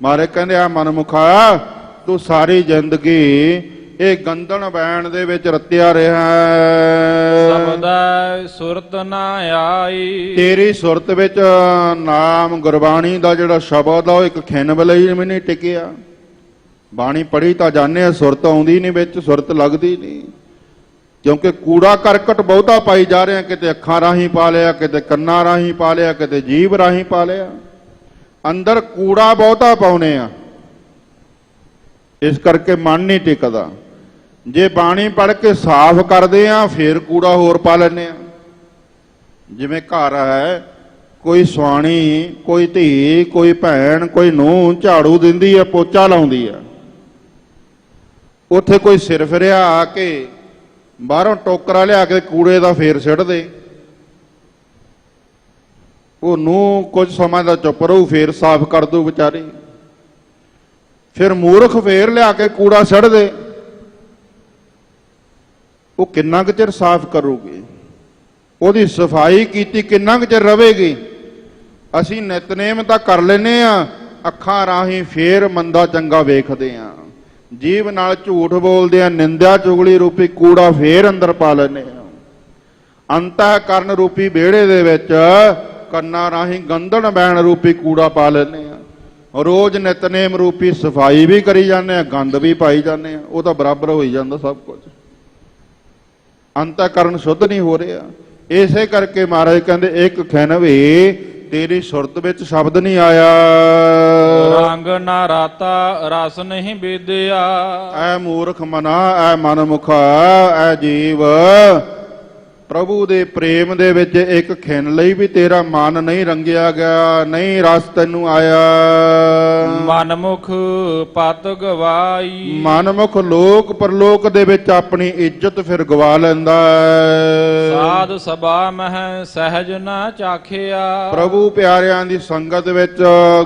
ਮਾਰੇ ਕਹਿੰਦੇ ਆ ਮਨਮੁਖਾ, ਤੂੰ ਸਾਰੀ ਜ਼ਿੰਦਗੀ ਇਹ ਗੰਦਣ ਬੈਣ ਦੇ ਵਿੱਚ ਰਤਿਆ ਰਿਹਾ। ਸਬਦੈ ਸੁਰਤ ਨਾ ਆਈ। ਤੇਰੀ ਸੁਰਤ ਵਿੱਚ ਨਾਮ ਗੁਰਬਾਣੀ ਦਾ ਜਿਹੜਾ ਸ਼ਬਦ ਆ ਉਹ ਇੱਕ ਖਿੰਨ ਲਈ ਵੀ ਨਹੀਂ ਟਿਕਿਆ। ਬਾਣੀ ਪੜ੍ਹੀ ਤਾਂ ਜਾਂਦੇ ਆ, ਸੁਰਤ ਆਉਂਦੀ ਨਹੀਂ ਵਿੱਚ, ਸੁਰਤ ਲੱਗਦੀ ਨਹੀਂ, ਕਿਉਂਕਿ ਕੂੜਾ ਕਰਕਟ ਬਹੁਤਾ ਪਾਈ ਜਾ ਰਿਹਾ। ਕਿਤੇ ਅੱਖਾਂ ਰਾਹੀਂ ਪਾ ਲਿਆ, ਕਿਤੇ ਕੰਨਾਂ ਰਾਹੀਂ ਪਾ ਲਿਆ, ਕਿਤੇ ਜੀਭ ਰਾਹੀਂ ਪਾ ਲਿਆ। ਅੰਦਰ ਕੂੜਾ ਬਹੁਤਾ ਪਾਉਨੇ ਆ, ਇਸ ਕਰਕੇ ਮਨ ਨਹੀਂ ਟਿਕਦਾ। ਜੇ ਬਾਣੀ ਪੜ੍ਹ ਕੇ ਸਾਫ਼ ਕਰਦੇ ਆ ਫੇਰ ਕੂੜਾ ਹੋਰ ਪਾ ਲੈਂਦੇ ਆ। ਜਿਵੇਂ ਘਰ ਹੈ, ਕੋਈ ਸੁਆਣੀ, ਕੋਈ ਧੀ, ਕੋਈ ਭੈਣ, ਕੋਈ ਨੂੰਹ ਝਾੜੂ ਦਿੰਦੀ ਆ, ਪੋਚਾ ਲਾਉਂਦੀ ਆ, ਉੱਥੇ ਕੋਈ ਸਿਰ ਫਿਰਿਆ ਆ ਕੇ ਬਾਹਰੋਂ ਟੋਕਰਾ ਲਿਆ ਕੇ ਕੂੜੇ ਦਾ ਫੇਰ ਸਿੱਟ ਦੇ, ਉਹ ਨੂੰਹ ਕੁਝ ਸਮਾਂ ਦਾ ਚੁੱਪ ਰਹੂ, ਫੇਰ ਸਾਫ਼ ਕਰ ਦੂ ਵਿਚਾਰੀ। ਫਿਰ ਮੂਰਖ ਫੇਰ ਲਿਆ ਕੇ ਕੂੜਾ ਸਿੱਟ ਦੇ, ਉਹ ਕਿੰਨਾ ਕੁ ਚਿਰ ਸਾਫ਼ ਕਰੂਗੀ? ਉਹਦੀ ਸਫਾਈ ਕੀਤੀ ਕਿੰਨਾ ਕੁ ਚਿਰ ਰਵੇਗੀ? ਅਸੀਂ ਨਿਤਨੇਮ ਤਾਂ ਕਰ ਲੈਨੇ ਆ, ਅੱਖਾਂ ਰਾਹੀਂ ਫੇਰ ਮੰਦਾ ਚੰਗਾ ਵੇਖਦੇ ਆ, ਜੀਭ ਨਾਲ ਝੂਠ ਬੋਲਦੇ ਆ, ਨਿੰਦਿਆ ਚੁਗਲੀ ਰੂਪੀ ਕੂੜਾ ਫੇਰ ਅੰਦਰ ਪਾ ਲੈਨੇ ਆ। ਅੰਤःਕਰਨ ਰੂਪੀ ਵਿਹੜੇ ਦੇ ਵਿੱਚ ਕੰਨਾਂ ਰਾਹੀਂ ਗੰਦਣ ਬੈਣ ਰੂਪੀ ਕੂੜਾ ਪਾ ਲੈਨੇ ਆ। ਰੋਜ਼ ਨਿਤਨੇਮ ਰੂਪੀ ਸਫਾਈ ਵੀ ਕਰੀ ਜਾਂਦੇ ਆ, ਗੰਦ ਵੀ ਪਾਈ ਜਾਂਦੇ ਆ, ਉਹ ਤਾਂ ਬਰਾਬਰ ਹੋਈ ਜਾਂਦਾ ਸਭ ਕੁਝ। ਅੰਤःਕਰਨ ਸ਼ੁੱਧ ਨਹੀਂ ਹੋ ਰਿਹਾ। ਇਸੇ ਕਰਕੇ ਮਹਾਰਾਜ ਕਹਿੰਦੇ ਇੱਕ ਖਿਨ ਵੀ ਤੇਰੀ ਸੁਰਤ ਵਿੱਚ ਸ਼ਬਦ ਨਹੀਂ ਆਇਆ। ਰੰਗ ਨਾ ਰਾਤਾ ਰਸ ਨਹੀਂ ਬੀਦਿਆ। ਐ ਮੂਰਖ ਮਨਾ, ਐ ਮਨਮੁਖਾ, ਐ ਜੀਵ, ਪ੍ਰਭੂ ਦੇ ਪ੍ਰੇਮ ਦੇ ਵਿੱਚ ਇੱਕ ਖਿਨ ਲਈ ਵੀ ਤੇਰਾ ਮਨ ਨਹੀਂ ਰੰਗਿਆ ਗਿਆ, ਨਹੀਂ ਰਸ ਤੈਨੂੰ ਆਇਆ। ਮਨਮੁਖ ਪਤ ਗਵਾਈ। ਮਨਮੁਖ ਲੋਕ ਪਰਲੋਕ ਦੇ ਵਿੱਚ ਆਪਣੀ ਇੱਜ਼ਤ ਫਿਰ ਗਵਾ ਲੈਂਦਾ ਹੈ। ਸਾਧ ਸਭਾ ਮਹਿ ਸਹਿਜ ਨਾ ਚਾਖਿਆ। ਪ੍ਰਭੂ ਪਿਆਰਿਆਂ ਦੀ ਸੰਗਤ ਵਿੱਚ,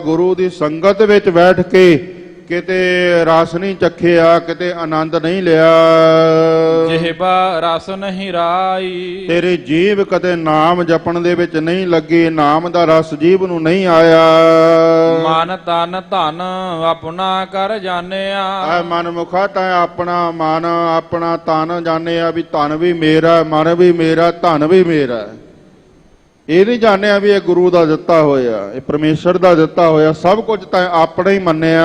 ਗੁਰੂ ਦੀ ਸੰਗਤ ਵਿੱਚ ਬੈਠ ਕੇ ਕਿਤੇ ਰਸ ਨਹੀਂ ਚੱਖਿਆ, ਕਿਤੇ ਆਨੰਦ ਨਹੀਂ ਲਿਆ। ਜਿਹਬਾ ਰਸ ਨਹੀਂ ਰਾਈ। ਤੇਰੀ ਜੀਭ ਕਦੇ ਨਾਮ ਜਪਣ ਦੇ ਵਿੱਚ ਨਹੀਂ ਲੱਗੀ, ਨਾਮ ਦਾ ਰਸ ਜੀਭ ਨੂੰ ਨਹੀਂ ਆਇਆ। ਮਨ ਤਨ ਧਨ ਆਪਣਾ ਕਰ ਜਾਣਿਆ। ਐ ਮਨਮੁਖਾ, ਤੈਂ ਆਪਣਾ ਮਨ, ਆਪਣਾ ਤਨ ਜਾਣਿਆ ਵੀ ਧਨ ਵੀ ਮੇਰਾ, ਮਨ ਵੀ ਮੇਰਾ, ਧਨ ਵੀ ਮੇਰਾ। ਇਹ ਨਹੀਂ ਜਾਣਿਆ ਵੀ ਇਹ ਗੁਰੂ ਦਾ ਦਿੱਤਾ ਹੋਇਆ, ਇਹ ਪਰਮੇਸ਼ਰ ਦਾ ਦਿੱਤਾ ਹੋਇਆ, ਸਭ ਕੁਝ ਤਾਂ ਆਪਣਾ ਹੀ ਮੰਨਿਆ।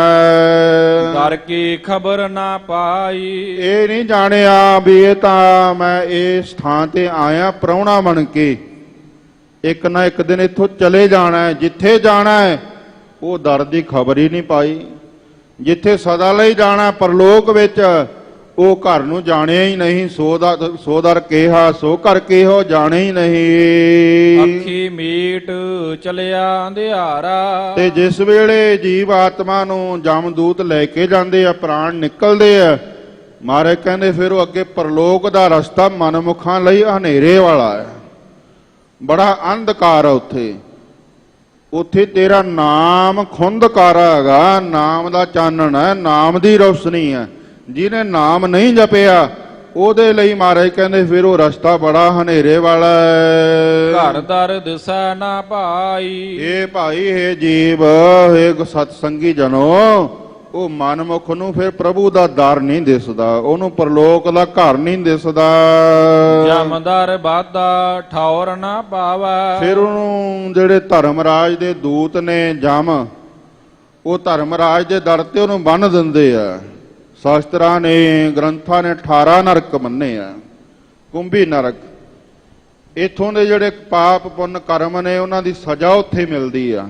ਕਰ ਕੀ ਖਬਰ ਨਾ ਪਾਈ। ਇਹ ਨਹੀਂ ਜਾਣਿਆ ਵੀ ਇਹ ਤਾਂ ਮੈਂ ਇਸ ਥਾਂ ਤੇ ਆਇਆ ਪ੍ਰਾਹੁਣਾ ਬਣ ਕੇ, ਇੱਕ ਨਾ ਇੱਕ ਦਿਨ ਇੱਥੋਂ ਚਲੇ ਜਾਣਾ ਹੈ। ਜਿੱਥੇ ਜਾਣਾ ਹੈ ਉਹ ਦਰ ਦੀ ਖਬਰ ਹੀ ਨਹੀਂ ਪਾਈ। ਜਿੱਥੇ ਸਦਾ ਲਈ ਜਾਣਾ ਪਰਲੋਕ ਵਿੱਚ, ਉਹ ਘਰ ਨੂੰ ਜਾਣਿਆ ਹੀ ਨਹੀਂ। ਸੋ ਦਰ ਕਿਹਾ ਸੋ ਘਰ ਕਿਹੋ ਜਾਣੇ ਹੀ ਨਹੀਂ। ਅੱਖੀ ਮੀਟ ਚਲਿਆ ਅੰਧਿਆਰਾ। ਤੇ ਜਿਸ ਵੇਲੇ ਜੀਵ ਆਤਮਾ ਨੂੰ ਜਮਦੂਤ ਲੈ ਕੇ ਜਾਂਦੇ ਆ, ਪ੍ਰਾਣ ਨਿਕਲਦੇ ਆ, ਮਹਾਰਾਜ ਕਹਿੰਦੇ ਫਿਰ ਉਹ ਅੱਗੇ ਪਰਲੋਕ ਦਾ ਰਸਤਾ ਮਨਮੁਖਾਂ ਲਈ ਹਨੇਰੇ ਵਾਲਾ ਹੈ, ਬੜਾ ਅੰਧਕਾਰ ਆ ਉੱਥੇ। ਉੱਥੇ ਤੇਰਾ ਨਾਮ ਖੁੰਦਕਾਰਾ ਹੈਗਾ, ਨਾਮ ਦਾ ਚਾਨਣ ਹੈ, ਨਾਮ ਦੀ ਰੋਸ਼ਨੀ ਹੈ। ਜਿਹਨੇ ਨਾਮ ਨਹੀਂ ਜਪਿਆ ਉਹਦੇ ਲਈ ਮਹਾਰਾਜ ਕਹਿੰਦੇ ਫਿਰ ਉਹ ਰਸਤਾ ਬੜਾ ਹਨੇਰੇ ਵਾਲਾ ਹੈ। ਘਰ ਦਰ ਦਿਸੈ ਨਾ ਭਾਈ। ਇਹ ਭਾਈ, ਇਹ ਜੀਵ, ਇਹ ਸਤਸੰਗੀ ਜਨੋ, ਉਹ ਮਨਮੁਖ ਨੂੰ ਫਿਰ ਪ੍ਰਭੂ ਦਾ ਦਰ ਨਹੀਂ ਦਿਸਦਾ, ਉਹਨੂੰ ਪਰਲੋਕ ਦਾ ਘਰ ਨਹੀਂ ਦਿਸਦਾ। ਜਮਦਰ ਬਾਦਾ ਠੌਰ ਨਾ ਪਾਵੈ। ਫਿਰ ਉਹਨੂੰ ਜਿਹੜੇ ਧਰਮਰਾਜ ਦੇ ਦੂਤ ਨੇ ਜਮ, ਉਹ ਧਰਮਰਾਜ ਦੇ ਦਰ ਤੇ ਉਹਨੂੰ ਬੰਨ੍ਹ ਦਿੰਦੇ ਆ। ਸ਼ਾਸਤਰਾਂ ਨੇ, ਗ੍ਰੰਥਾਂ ਨੇ 18 ਨਰਕ ਮੰਨੇ ਆ। ਕੁੰਭੀ ਨਰਕ, ਇੱਥੋਂ ਦੇ ਜਿਹੜੇ ਪਾਪ ਪੁੰਨ ਕਰਮ ਨੇ ਉਹਨਾਂ ਦੀ ਸਜ਼ਾ ਉੱਥੇ ਮਿਲਦੀ ਆ।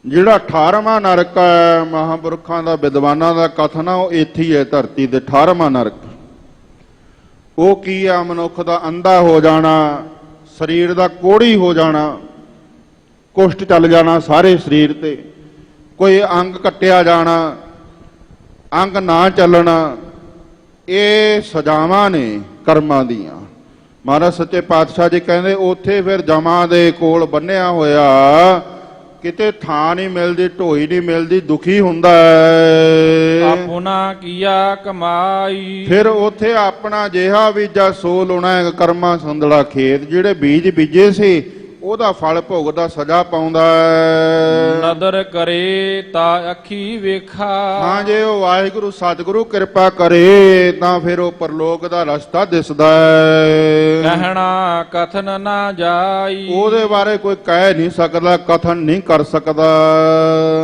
ਜਿਹੜਾ 18ਵਾਂ ਨਰਕ ਹੈ, ਮਹਾਂਪੁਰਖਾਂ ਦਾ, ਵਿਦਵਾਨਾਂ ਦਾ ਕਥਨ ਆ, ਉਹ ਇੱਥੇ ਹੀ ਹੈ ਧਰਤੀ ਤੇ 18ਵਾਂ ਨਰਕ। ਉਹ ਕੀ ਆ? ਮਨੁੱਖ ਦਾ ਅੰਧਾ ਹੋ ਜਾਣਾ, ਸਰੀਰ ਦਾ ਕੋਹੜੀ ਹੋ ਜਾਣਾ, ਕੁਸ਼ਟ ਚੱਲ ਜਾਣਾ ਸਾਰੇ ਸਰੀਰ ਤੇ, ਕੋਈ ਅੰਗ ਕੱਟਿਆ ਜਾਣਾ, ਅੰਗ ਨਾ ਚੱਲਣਾ। ਇਹ ਸਜ਼ਾਵਾਂ ਨੇ ਕਰਮਾਂ ਦੀਆਂ। ਮਹਾਰਾਜ ਸੱਚੇ ਪਾਤਸ਼ਾਹ ਜੀ ਕਹਿੰਦੇ ਉੱਥੇ ਫਿਰ ਜਮਾਂ ਦੇ ਕੋਲ ਬੰਨਿਆ ਹੋਇਆ ਕਿਤੇ ਥਾਂ ਨਹੀਂ ਮਿਲਦੀ, ਢੋਈ ਨਹੀਂ ਮਿਲਦੀ, ਦੁਖੀ ਹੁੰਦਾ ਹੈ। ਆਪੁਨਾ ਕੀਆ ਕਮਾਈ। ਫਿਰ ਉਥੇ ਆਪਣਾ ਜਿਹਾ ਬੀਜਾ ਸੋ ਲਾਉਣਾ ਹੈ। ਕਰਮਾਂ ਸੰਦੜਾ ਖੇਤ, ਜਿਹੜੇ ਬੀਜ ਬੀਜੇ ਸੀ ਉਹਦਾ ਫਲ ਭੋਗਦਾ, ਸਜ਼ਾ ਪਾਉਂਦਾ ਹੈ। ਨਦਰ ਕਰੇ ਤਾਂ ਅੱਖੀ ਵੇਖਾ। ਹਾਂ, ਜੇ ਉਹ ਵਾਹਿਗੁਰੂ ਸਤਿਗੁਰੂ ਕਿਰਪਾ ਕਰੇ ਤਾਂ ਫਿਰ ਉਹ ਪਰਲੋਕ ਦਾ ਰਸਤਾ ਦਿਸਦਾ ਹੈ। ਕਹਿਣਾ ਕਥਨ ਨਾ ਜਾਈ। ਉਹਦੇ ਬਾਰੇ ਕੋਈ ਕਹਿ ਨਹੀਂ ਸਕਦਾ, ਕਥਨ ਨਹੀਂ ਕਰ ਸਕਦਾ।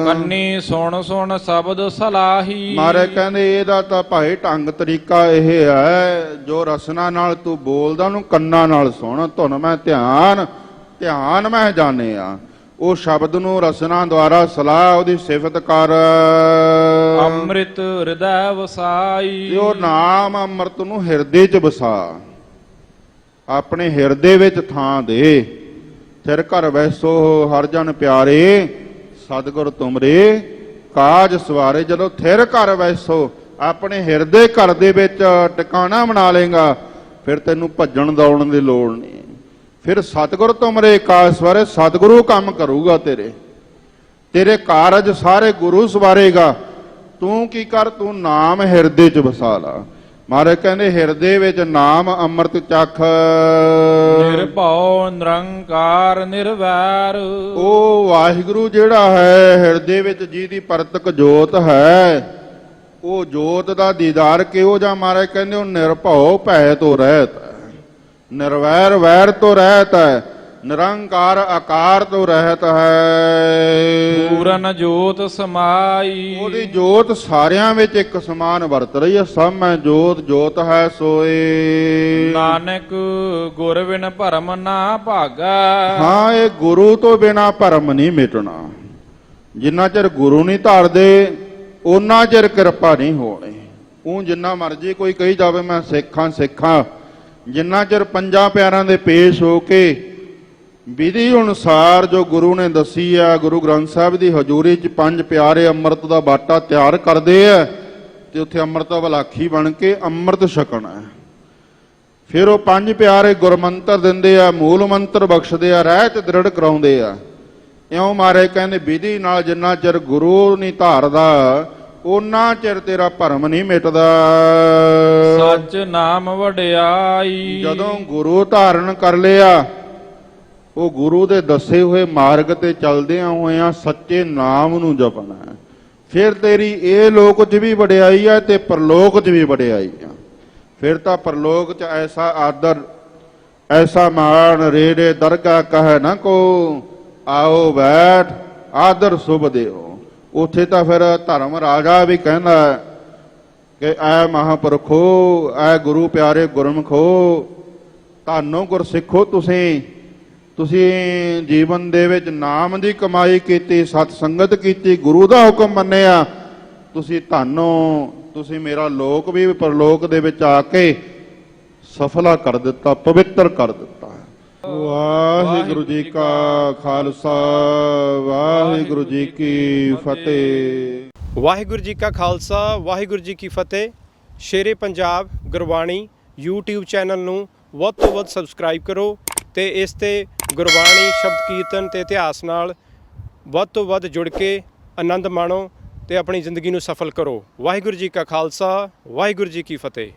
ਕੰਨੀ ਸੁਣ ਸੁਣ ਸ਼ਬਦ ਸਲਾਹੀ। ਮਾਰੇ ਕਹਿੰਦੇ ਇਹਦਾ ਤਾਂ ਭਾਈ ਢੰਗ ਤਰੀਕਾ ਇਹ ਹੈ, ਜੋ ਰਸਨਾ ਨਾਲ ਤੂੰ ਬੋਲਦਾ ਉਹਨੂੰ ਕੰਨਾਂ ਨਾਲ ਸੁਣ। ਧੁਨ ਮੈਂ ਧਿਆਨ ਮੈਂ ਜਾਣੇ ਆ। ਉਹ ਸ਼ਬਦ ਨੂੰ ਰਸਨਾ ਦੁਆਰਾ ਸਲਾਹ, ਉਹਦੀ ਸਿਫਤ ਕਰ। ਅੰਮ੍ਰਿਤ ਹਿਰਦੈ ਵਸਾਈ। ਉਹ ਨਾਮ ਅੰਮ੍ਰਿਤ ਨੂੰ ਹਿਰਦੇ 'ਚ ਵਸਾ, ਆਪਣੇ ਹਿਰਦੇ ਵਿੱਚ ਥਾਂ ਦੇ। ਥਿਰ ਘਰ ਵੈਸੋ ਹਰ ਜਨ ਪਿਆਰੇ, ਸਤਿਗੁਰ ਤੁਮਰੇ ਕਾਜ ਸਵਾਰੇ। ਜਦੋਂ ਥਿਰ ਘਰ ਵੈਸੋ ਆਪਣੇ ਹਿਰਦੇ ਘਰ ਦੇ ਵਿੱਚ ਟਿਕਾਣਾ ਬਣਾ ਲੇਗਾ, ਫਿਰ ਤੈਨੂੰ ਭੱਜਣ ਦੌੜਨ ਦੀ ਲੋੜ ਨਹੀਂ। ਫਿਰ ਸਤਿਗੁਰ ਤੁਮਰੇ ਕਾਜ ਸਵਾਰੇ, ਸਤਿਗੁਰੂ ਕੰਮ ਕਰੂਗਾ ਤੇਰੇ ਕਾਰਜ ਸਾਰੇ ਗੁਰੂ ਸਵਾਰੇਗਾ। ਤੂੰ ਕੀ ਕਰ, ਤੂੰ ਨਾਮ ਹਿਰਦੇ 'ਚ ਵਸਾ ਲਾ। ਮਹਾਰਾਜ ਕਹਿੰਦੇ ਹਿਰਦੇ ਵਿੱਚ ਨਾਮ ਅੰਮ੍ਰਿਤ ਚਖ। ਨਿਰਭਉ ਨਿਰੰਕਾਰ ਨਿਰਵੈਰ। ਉਹ ਵਾਹਿਗੁਰੂ ਜਿਹੜਾ ਹੈ ਹਿਰਦੇ ਵਿੱਚ ਜਿਹਦੀ ਪਰਤਕ ਜੋਤ ਹੈ, ਉਹ ਜੋਤ ਦਾ ਦੀਦਾਰ ਕਿਹੋ ਜਿਹਾ? ਮਹਾਰਾਜ ਕਹਿੰਦੇ ਉਹ ਨਿਰਭਉ ਭੈ ਤੋਂ ਰਹਿਤ ਹੈ, ਨਿਰਵੈਰ ਵੈਰ ਤੋਂ ਰਹਿਤ ਹੈ, ਨਿਰੰਕਾਰ ਆਕਾਰ ਤੋਂ ਰਹਿਤ ਹੈ। ਪੂਰਨ ਜੋਤ ਸਮਾਈ। ਉਹਦੀ ਜੋਤ ਸਾਰਿਆਂ ਵਿੱਚ ਇੱਕ ਸਮਾਨ ਵਰਤ ਰਹੀ ਹੈ। ਸਭ ਮੈਂ ਜੋਤ ਹੈ ਸੋਏ। ਨਾਨਕ ਗੁਰ ਬਿਨ ਭਰਮ ਨਾ ਭਾਗਾ। ਹਾਂ, ਇਹ ਗੁਰੂ ਤੋਂ ਬਿਨਾ ਭਰਮ ਨਹੀਂ ਮਿਟਣਾ। ਜਿੰਨਾ ਚਿਰ ਗੁਰੂ ਨਹੀਂ ਧਾਰਦੇ ਉਹਨਾਂ ਚਿਰ ਕਿਰਪਾ ਨਹੀਂ ਹੋਣੀ। ਉਹ ਜਿੰਨਾ ਮਰਜੀ ਕੋਈ ਕਹੀ ਜਾਵੇ ਮੈਂ ਸਿੱਖਾਂ, ਜਿੰਨਾ ਚਿਰ ਪੰਜਾਂ ਪਿਆਰਿਆਂ ਦੇ ਪੇਸ਼ ਹੋ ਕੇ ਵਿਧੀ ਅਨੁਸਾਰ ਜੋ ਗੁਰੂ ਨੇ ਦੱਸੀ ਆ, ਗੁਰੂ ਗ੍ਰੰਥ ਸਾਹਿਬ ਦੀ ਹਜ਼ੂਰੀ 'ਚ ਪੰਜ ਪਿਆਰੇ ਅੰਮ੍ਰਿਤ ਦਾ ਬਾਟਾ ਤਿਆਰ ਕਰਦੇ ਆ ਤੇ ਉੱਥੇ ਅੰਮ੍ਰਿਤ ਵਲਾਖੀ ਬਣ ਕੇ ਅੰਮ੍ਰਿਤ ਛਕਣਾ ਹੈ। ਫਿਰ ਉਹ ਪੰਜ ਪਿਆਰੇ ਗੁਰਮੰਤਰ ਦਿੰਦੇ ਆ, ਮੂਲ ਮੰਤਰ ਬਖਸ਼ਦੇ ਆ, ਰਹਿਤ ਦ੍ਰਿੜ ਕਰਾਉਂਦੇ ਆ। ਇਉਂ ਮਾਰੇ ਕਹਿੰਦੇ ਵਿਧੀ ਨਾਲ ਜਿੰਨਾ ਚਿਰ ਗੁਰੂ ਨਹੀਂ ਧਾਰਦਾ ਉਹਨਾਂ ਚਿਰ ਤੇਰਾ ਭਰਮ ਨਹੀਂ ਮਿਟਦਾ। ਸੱਚ ਨਾਮ ਵਡਿਆਈ। ਜਦੋਂ ਗੁਰੂ ਧਾਰਨ ਕਰ ਲਿਆ, ਉਹ ਗੁਰੂ ਦੇ ਦੱਸੇ ਹੋਏ ਮਾਰਗ ਤੇ ਚੱਲਦਿਆਂ ਹੋਇਆਂ ਸੱਚੇ ਨਾਮ ਨੂੰ ਜਪਣਾ ਹੈ। ਫਿਰ ਤੇਰੀ ਇਹ ਲੋਕ 'ਚ ਵੀ ਵਡਿਆਈ ਹੈ ਤੇ ਪਰਲੋਕ 'ਚ ਵੀ ਵਡਿਆਈ ਆ। ਫਿਰ ਤਾਂ ਪਰਲੋਕ 'ਚ ਐਸਾ ਆਦਰ, ਐਸਾ ਮਾਣ, ਰੇੜੇ ਦਰਗਾਹ ਕਹੈ ਨਾ ਕੋ, ਆਓ ਬੈਠ ਆਦਰ ਸੁਭ ਦਿਓ। ਉੱਥੇ ਤਾਂ ਫਿਰ ਧਰਮ ਰਾਜਾ ਵੀ ਕਹਿੰਦਾ ਕਿ ਐ ਮਹਾਂਪੁਰਖੋ, ਐ ਗੁਰੂ ਪਿਆਰੇ ਗੁਰਮਖੋ, ਧੰਨੋ ਗੁਰਸਿੱਖੋ, ਤੁਸੀਂ ਜੀਵਨ ਦੇ ਵਿੱਚ ਨਾਮ ਦੀ ਕਮਾਈ ਕੀਤੀ, ਸਤ ਸੰਗਤ ਕੀਤੀ, ਗੁਰੂ ਦਾ ਹੁਕਮ ਮੰਨਿਆ, ਤੁਸੀਂ ਧੰਨੋ, ਤੁਸੀਂ ਮੇਰਾ ਲੋਕ ਵੀ ਪਰਲੋਕ ਦੇ ਵਿੱਚ ਆ ਕੇ ਸਫਲਾ ਕਰ ਦਿੱਤਾ, ਪਵਿੱਤਰ ਕਰ ਦਿੱਤਾ। ਵਾਹਿਗੁਰੂ ਜੀ ਕਾ ਖਾਲਸਾ, ਵਾਹਿਗੁਰੂ ਜੀ ਕੀ ਫਤਿਹ। ਵਾਹਿਗੁਰੂ ਜੀ ਕਾ ਖਾਲਸਾ, ਵਾਹਿਗੁਰੂ ਜੀ ਕੀ ਫਤਿਹ। ਸ਼ੇਰੇ ਪੰਜਾਬ ਗੁਰਬਾਣੀ YouTube ਚੈਨਲ ਨੂੰ ਵੱਧ ਤੋਂ ਵੱਧ ਸਬਸਕ੍ਰਾਈਬ ਕਰੋ ਤੇ ਇਸ ਤੇ ਗੁਰਬਾਣੀ, ਸ਼ਬਦ ਕੀਰਤਨ ਤੇ ਇਤਿਹਾਸ ਨਾਲ ਵੱਧ ਤੋਂ ਵੱਧ ਜੁੜ ਕੇ ਆਨੰਦ ਮਾਣੋ ਤੇ ਆਪਣੀ ਜ਼ਿੰਦਗੀ ਨੂੰ ਸਫਲ ਕਰੋ। ਵਾਹਿਗੁਰੂ ਜੀ ਕਾ ਖਾਲਸਾ, ਵਾਹਿਗੁਰੂ ਜੀ ਕੀ ਫਤਿਹ।